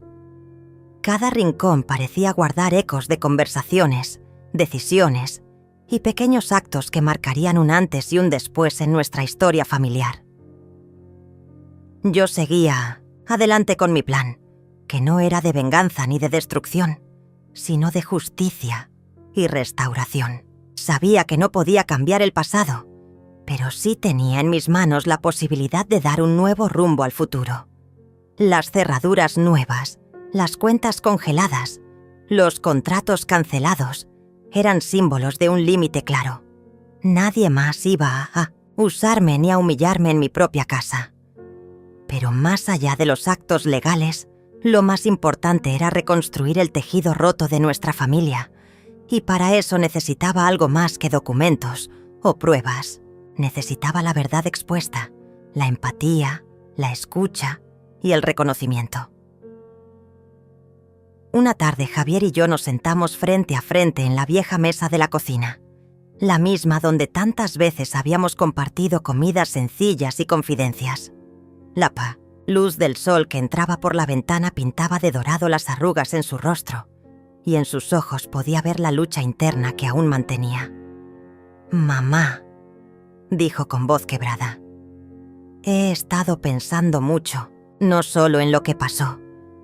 Cada rincón parecía guardar ecos de conversaciones, decisiones y pequeños actos que marcarían un antes y un después en nuestra historia familiar. Yo seguía adelante con mi plan, que no era de venganza ni de destrucción, sino de justicia y restauración. Sabía que no podía cambiar el pasado, pero sí tenía en mis manos la posibilidad de dar un nuevo rumbo al futuro. Las cerraduras nuevas, las cuentas congeladas, los contratos cancelados, eran símbolos de un límite claro. Nadie más iba a usarme ni a humillarme en mi propia casa. Pero más allá de los actos legales, lo más importante era reconstruir el tejido roto de nuestra familia, y para eso necesitaba algo más que documentos o pruebas. Necesitaba la verdad expuesta, la empatía, la escucha y el reconocimiento. Una tarde, Javier y yo nos sentamos frente a frente en la vieja mesa de la cocina, la misma donde tantas veces habíamos compartido comidas sencillas y confidencias. La luz del sol que entraba por la ventana pintaba de dorado las arrugas en su rostro, y en sus ojos podía ver la lucha interna que aún mantenía. «Mamá», dijo con voz quebrada, «he estado pensando mucho, no solo en lo que pasó,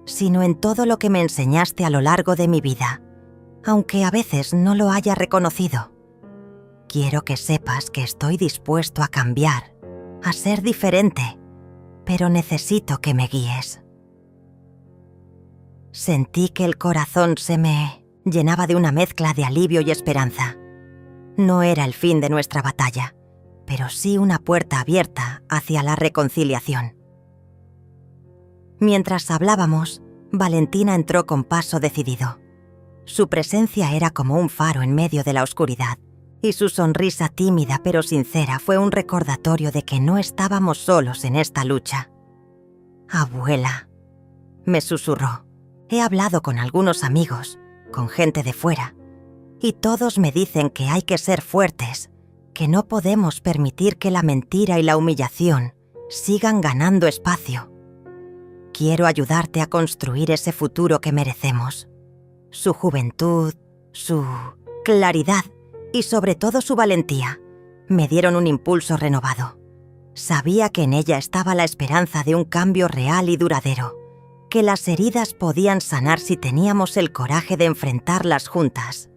sino en todo lo que me enseñaste a lo largo de mi vida, aunque a veces no lo haya reconocido. Quiero que sepas que estoy dispuesto a cambiar, a ser diferente, pero necesito que me guíes». Sentí que el corazón se me llenaba de una mezcla de alivio y esperanza. No era el fin de nuestra batalla, pero sí una puerta abierta hacia la reconciliación. Mientras hablábamos, Valentina entró con paso decidido. Su presencia era como un faro en medio de la oscuridad, y su sonrisa tímida pero sincera fue un recordatorio de que no estábamos solos en esta lucha. «Abuela», me susurró, «he hablado con algunos amigos, con gente de fuera, y todos me dicen que hay que ser fuertes, que no podemos permitir que la mentira y la humillación sigan ganando espacio. Quiero ayudarte a construir ese futuro que merecemos. Su juventud, su claridad y sobre todo su valentía me dieron un impulso renovado. Sabía que en ella estaba la esperanza de un cambio real y duradero, que las heridas podían sanar si teníamos el coraje de enfrentarlas juntas.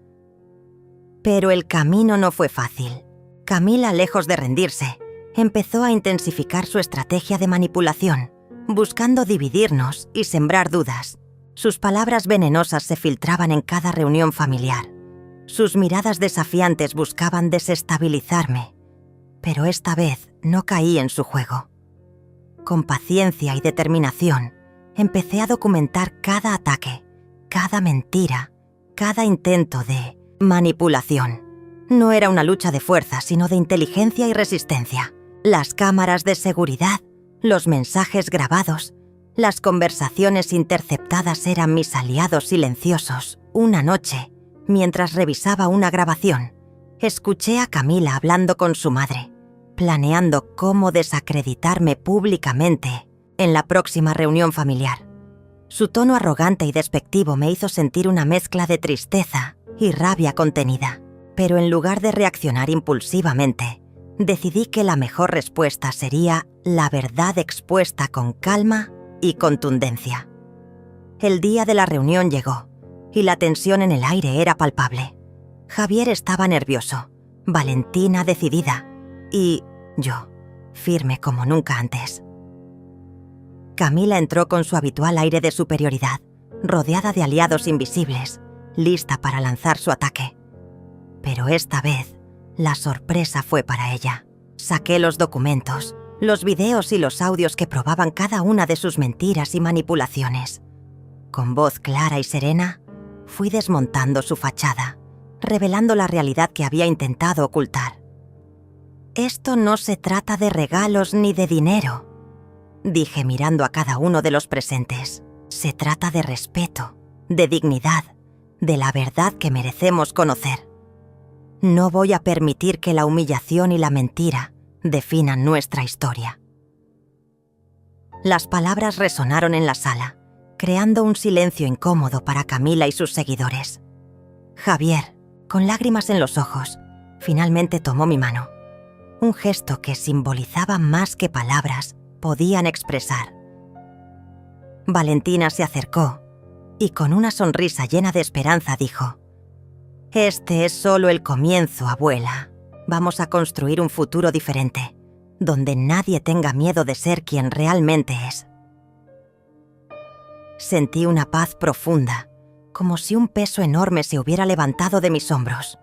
Pero el camino no fue fácil. Camila, lejos de rendirse, empezó a intensificar su estrategia de manipulación, buscando dividirnos y sembrar dudas. Sus palabras venenosas se filtraban en cada reunión familiar. Sus miradas desafiantes buscaban desestabilizarme, pero esta vez no caí en su juego. Con paciencia y determinación, empecé a documentar cada ataque, cada mentira, cada intento de manipulación. No era una lucha de fuerza, sino de inteligencia y resistencia. Las cámaras de seguridad, los mensajes grabados, las conversaciones interceptadas eran mis aliados silenciosos. Una noche, mientras revisaba una grabación, escuché a Camila hablando con su madre, planeando cómo desacreditarme públicamente en la próxima reunión familiar. Su tono arrogante y despectivo me hizo sentir una mezcla de tristeza y rabia contenida, pero en lugar de reaccionar impulsivamente, decidí que la mejor respuesta sería la verdad expuesta con calma y contundencia. El día de la reunión llegó, y la tensión en el aire era palpable. Javier estaba nervioso, Valentina decidida, y yo, firme como nunca antes. Camila entró con su habitual aire de superioridad, rodeada de aliados invisibles, lista para lanzar su ataque. Pero esta vez, la sorpresa fue para ella. Saqué los documentos, los videos y los audios que probaban cada una de sus mentiras y manipulaciones. Con voz clara y serena, fui desmontando su fachada, revelando la realidad que había intentado ocultar. «Esto no se trata de regalos ni de dinero», dije mirando a cada uno de los presentes. «Se trata de respeto, de dignidad, de la verdad que merecemos conocer. No voy a permitir que la humillación y la mentira definan nuestra historia». Las palabras resonaron en la sala, creando un silencio incómodo para Camila y sus seguidores. Javier, con lágrimas en los ojos, finalmente tomó mi mano. Un gesto que simbolizaba más que palabras podían expresar. Valentina se acercó y con una sonrisa llena de esperanza dijo: «Este es solo el comienzo, abuela. Vamos a construir un futuro diferente, donde nadie tenga miedo de ser quien realmente es». Sentí una paz profunda, como si un peso enorme se hubiera levantado de mis hombros.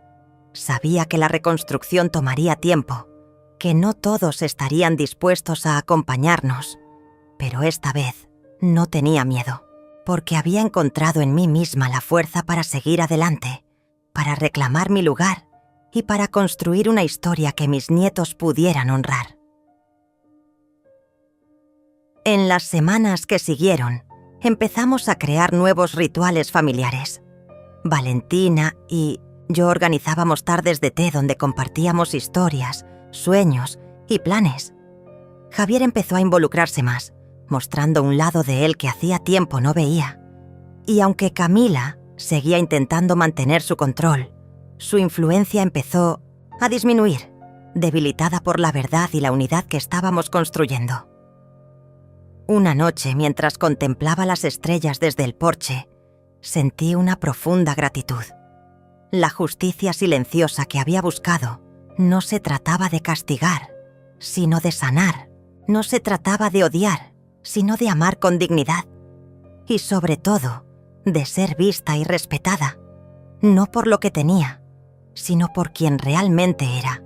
Sabía que la reconstrucción tomaría tiempo, que no todos estarían dispuestos a acompañarnos, pero esta vez no tenía miedo, porque había encontrado en mí misma la fuerza para seguir adelante, para reclamar mi lugar y para construir una historia que mis nietos pudieran honrar. En las semanas que siguieron, empezamos a crear nuevos rituales familiares. Valentina y yo organizábamos tardes de té donde compartíamos historias, sueños y planes. Javier empezó a involucrarse más, mostrando un lado de él que hacía tiempo no veía. Y aunque Camila seguía intentando mantener su control, su influencia empezó a disminuir, debilitada por la verdad y la unidad que estábamos construyendo. Una noche, mientras contemplaba las estrellas desde el porche, sentí una profunda gratitud. La justicia silenciosa que había buscado no se trataba de castigar, sino de sanar. No se trataba de odiar, sino de amar con dignidad. Y sobre todo, de ser vista y respetada, no por lo que tenía, sino por quien realmente era.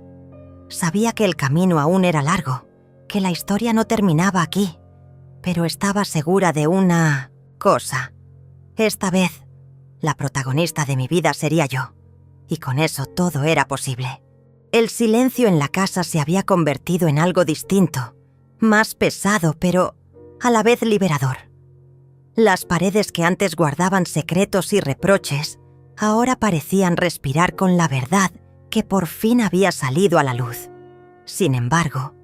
Sabía que el camino aún era largo, que la historia no terminaba aquí, pero estaba segura de una cosa. Esta vez, la protagonista de mi vida sería yo, y con eso todo era posible. El silencio en la casa se había convertido en algo distinto, más pesado, pero a la vez liberador. Las paredes que antes guardaban secretos y reproches, ahora parecían respirar con la verdad que por fin había salido a la luz. Sin embargo,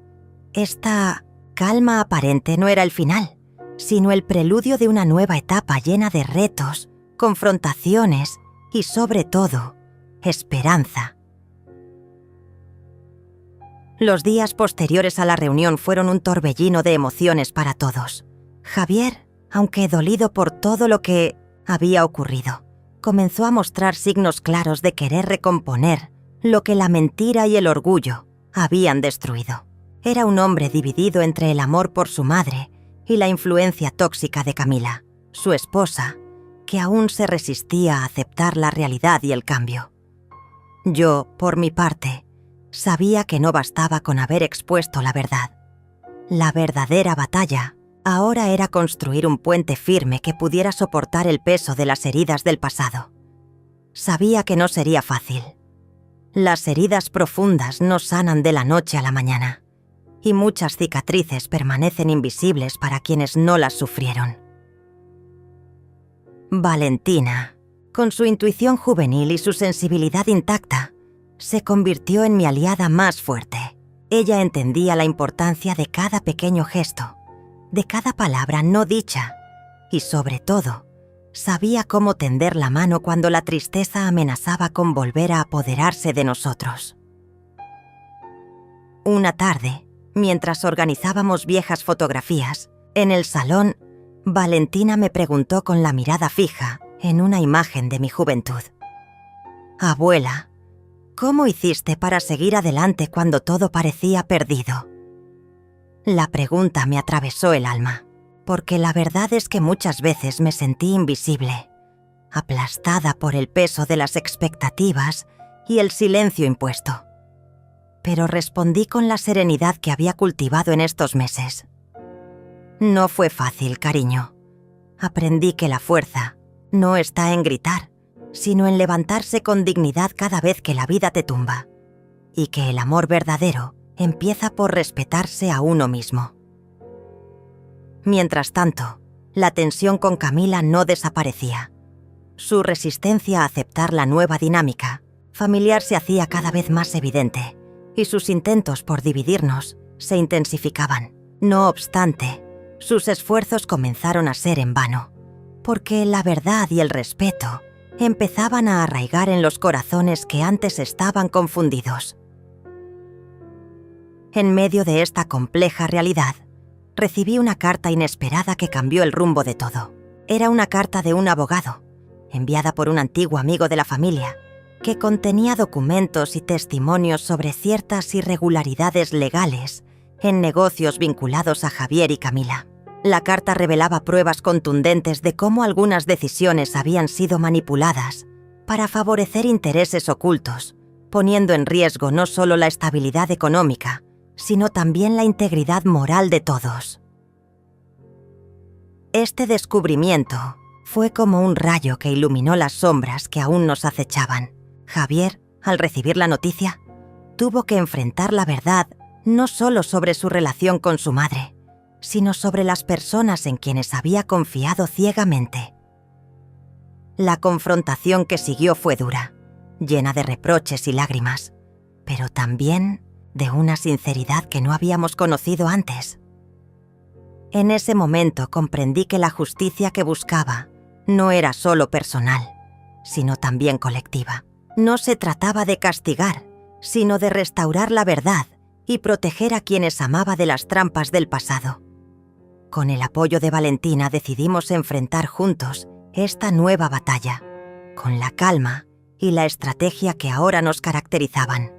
esta calma aparente no era el final, sino el preludio de una nueva etapa llena de retos, confrontaciones y, sobre todo, esperanza. Los días posteriores a la reunión fueron un torbellino de emociones para todos. Javier, aunque dolido por todo lo que había ocurrido, comenzó a mostrar signos claros de querer recomponer lo que la mentira y el orgullo habían destruido. Era un hombre dividido entre el amor por su madre y la influencia tóxica de Camila, su esposa, que aún se resistía a aceptar la realidad y el cambio. Yo, por mi parte, sabía que no bastaba con haber expuesto la verdad. La verdadera batalla ahora era construir un puente firme que pudiera soportar el peso de las heridas del pasado. Sabía que no sería fácil. Las heridas profundas no sanan de la noche a la mañana, y muchas cicatrices permanecen invisibles para quienes no las sufrieron. Valentina, con su intuición juvenil y su sensibilidad intacta, se convirtió en mi aliada más fuerte. Ella entendía la importancia de cada pequeño gesto, de cada palabra no dicha, y sobre todo, sabía cómo tender la mano cuando la tristeza amenazaba con volver a apoderarse de nosotros. Una tarde, mientras organizábamos viejas fotografías, en el salón, Valentina me preguntó con la mirada fija en una imagen de mi juventud: «Abuela, ¿cómo hiciste para seguir adelante cuando todo parecía perdido?». La pregunta me atravesó el alma, porque la verdad es que muchas veces me sentí invisible, aplastada por el peso de las expectativas y el silencio impuesto. pero respondí con la serenidad que había cultivado en estos meses. No fue fácil, cariño. Aprendí que la fuerza no está en gritar, sino en levantarse con dignidad cada vez que la vida te tumba, y que el amor verdadero empieza por respetarse a uno mismo. Mientras tanto, la tensión con Camila no desaparecía. Su resistencia a aceptar la nueva dinámica familiar se hacía cada vez más evidente, y sus intentos por dividirnos se intensificaban. No obstante, sus esfuerzos comenzaron a ser en vano, porque la verdad y el respeto empezaban a arraigar en los corazones que antes estaban confundidos. En medio de esta compleja realidad, recibí una carta inesperada que cambió el rumbo de todo. Era una carta de un abogado, enviada por un antiguo amigo de la familia, que contenía documentos y testimonios sobre ciertas irregularidades legales en negocios vinculados a Javier y Camila. La carta revelaba pruebas contundentes de cómo algunas decisiones habían sido manipuladas para favorecer intereses ocultos, poniendo en riesgo no solo la estabilidad económica, sino también la integridad moral de todos. Este descubrimiento fue como un rayo que iluminó las sombras que aún nos acechaban. Javier, al recibir la noticia, tuvo que enfrentar la verdad no solo sobre su relación con su madre, sino sobre las personas en quienes había confiado ciegamente. La confrontación que siguió fue dura, llena de reproches y lágrimas, pero también de una sinceridad que no habíamos conocido antes. En ese momento comprendí que la justicia que buscaba no era solo personal, sino también colectiva. No se trataba de castigar, sino de restaurar la verdad y proteger a quienes amaba de las trampas del pasado. Con el apoyo de Valentina decidimos enfrentar juntos esta nueva batalla, con la calma y la estrategia que ahora nos caracterizaban.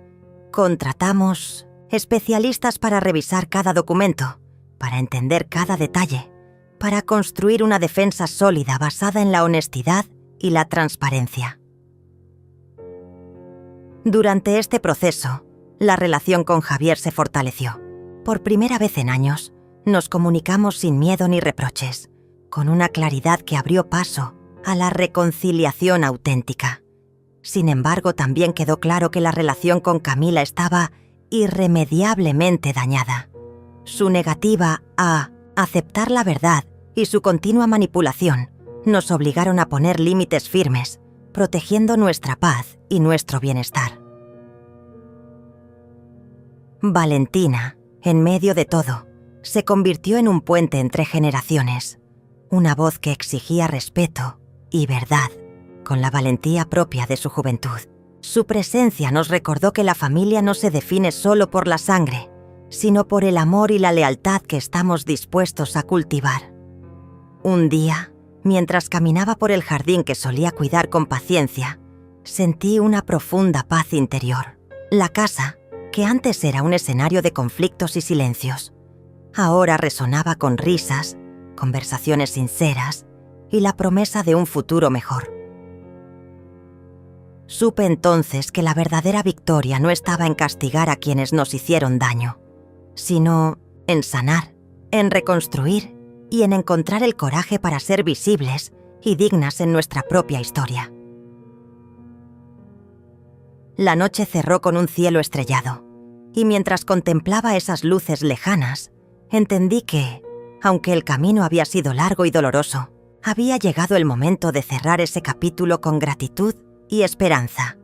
Contratamos especialistas para revisar cada documento, para entender cada detalle, para construir una defensa sólida basada en la honestidad y la transparencia. Durante este proceso, la relación con Javier se fortaleció. Por primera vez en años, nos comunicamos sin miedo ni reproches, con una claridad que abrió paso a la reconciliación auténtica. Sin embargo, también quedó claro que la relación con Camila estaba irremediablemente dañada. Su negativa a aceptar la verdad y su continua manipulación nos obligaron a poner límites firmes, protegiendo nuestra paz y nuestro bienestar. Valentina, en medio de todo, se convirtió en un puente entre generaciones, una voz que exigía respeto y verdad, con la valentía propia de su juventud. Su presencia nos recordó que la familia no se define solo por la sangre, sino por el amor y la lealtad que estamos dispuestos a cultivar. Un día, mientras caminaba por el jardín que solía cuidar con paciencia, sentí una profunda paz interior. La casa, que antes era un escenario de conflictos y silencios, ahora resonaba con risas, conversaciones sinceras y la promesa de un futuro mejor. Supe entonces que la verdadera victoria no estaba en castigar a quienes nos hicieron daño, sino en sanar, en reconstruir y en encontrar el coraje para ser visibles y dignas en nuestra propia historia. La noche cerró con un cielo estrellado, y mientras contemplaba esas luces lejanas, entendí que, aunque el camino había sido largo y doloroso, había llegado el momento de cerrar ese capítulo con gratitud y esperanza,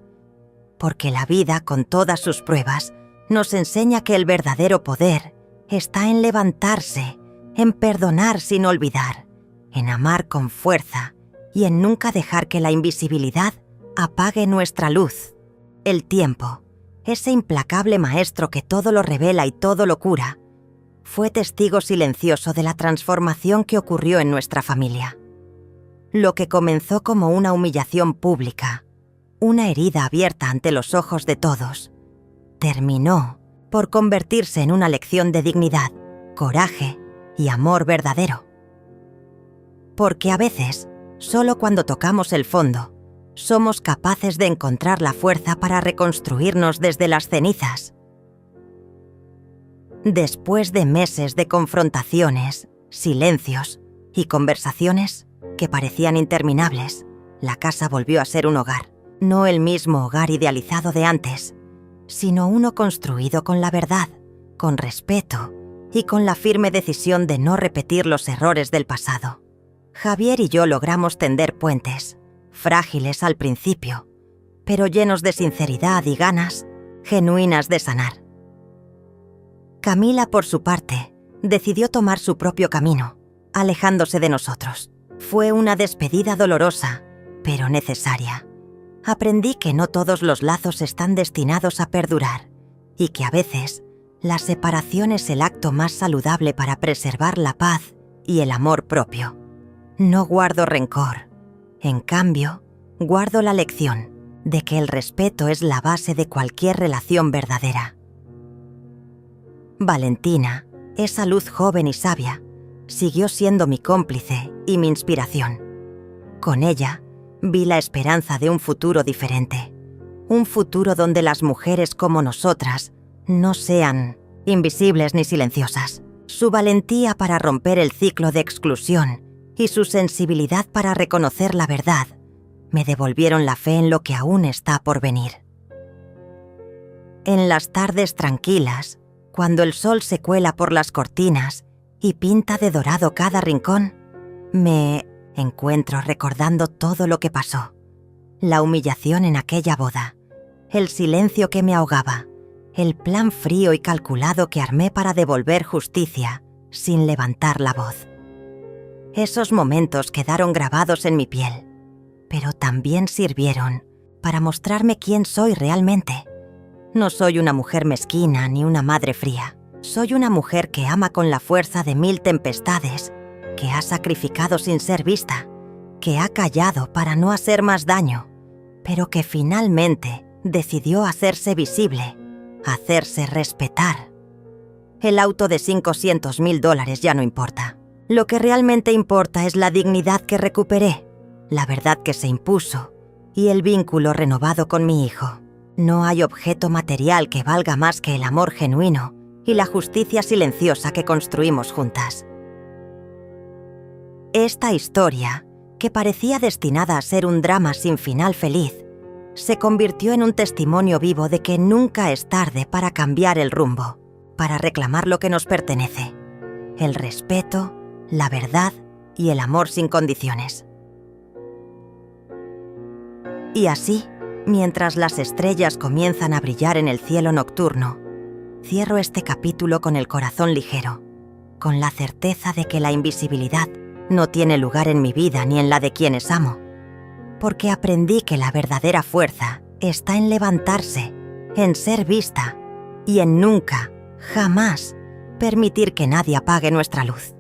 porque la vida, con todas sus pruebas, nos enseña que el verdadero poder está en levantarse, en perdonar sin olvidar, en amar con fuerza y en nunca dejar que la invisibilidad apague nuestra luz. El tiempo, ese implacable maestro que todo lo revela y todo lo cura, fue testigo silencioso de la transformación que ocurrió en nuestra familia. Lo que comenzó como una humillación pública, una herida abierta ante los ojos de todos, terminó por convertirse en una lección de dignidad, coraje y amor verdadero. Porque a veces, solo cuando tocamos el fondo, somos capaces de encontrar la fuerza para reconstruirnos desde las cenizas. Después de meses de confrontaciones, silencios y conversaciones que parecían interminables, la casa volvió a ser un hogar. No el mismo hogar idealizado de antes, sino uno construido con la verdad, con respeto y con la firme decisión de no repetir los errores del pasado. Javier y yo logramos tender puentes, frágiles al principio, pero llenos de sinceridad y ganas genuinas de sanar. Camila, por su parte, decidió tomar su propio camino, alejándose de nosotros. Fue una despedida dolorosa, pero necesaria. Aprendí que no todos los lazos están destinados a perdurar y que a veces la separación es el acto más saludable para preservar la paz y el amor propio. No guardo rencor. En cambio, guardo la lección de que el respeto es la base de cualquier relación verdadera. Valentina, esa luz joven y sabia, siguió siendo mi cómplice y mi inspiración. Con ella, vi la esperanza de un futuro diferente. Un futuro donde las mujeres como nosotras no sean invisibles ni silenciosas. Su valentía para romper el ciclo de exclusión y su sensibilidad para reconocer la verdad me devolvieron la fe en lo que aún está por venir. En las tardes tranquilas, cuando el sol se cuela por las cortinas y pinta de dorado cada rincón, me encuentro recordando todo lo que pasó. La humillación en aquella boda, el silencio que me ahogaba, el plan frío y calculado que armé para devolver justicia sin levantar la voz. Esos momentos quedaron grabados en mi piel, pero también sirvieron para mostrarme quién soy realmente. No soy una mujer mezquina ni una madre fría. Soy una mujer que ama con la fuerza de 1000 tempestades, que ha sacrificado sin ser vista, que ha callado para no hacer más daño, pero que finalmente decidió hacerse visible, hacerse respetar. El auto de $500,000 ya no importa. Lo que realmente importa es la dignidad que recuperé, la verdad que se impuso y el vínculo renovado con mi hijo. No hay objeto material que valga más que el amor genuino y la justicia silenciosa que construimos juntas. Esta historia, que parecía destinada a ser un drama sin final feliz, se convirtió en un testimonio vivo de que nunca es tarde para cambiar el rumbo, para reclamar lo que nos pertenece: el respeto, la verdad y el amor sin condiciones. Y así, mientras las estrellas comienzan a brillar en el cielo nocturno, cierro este capítulo con el corazón ligero, con la certeza de que la invisibilidad no tiene lugar en mi vida ni en la de quienes amo, porque aprendí que la verdadera fuerza está en levantarse, en ser vista y en nunca, jamás, permitir que nadie apague nuestra luz.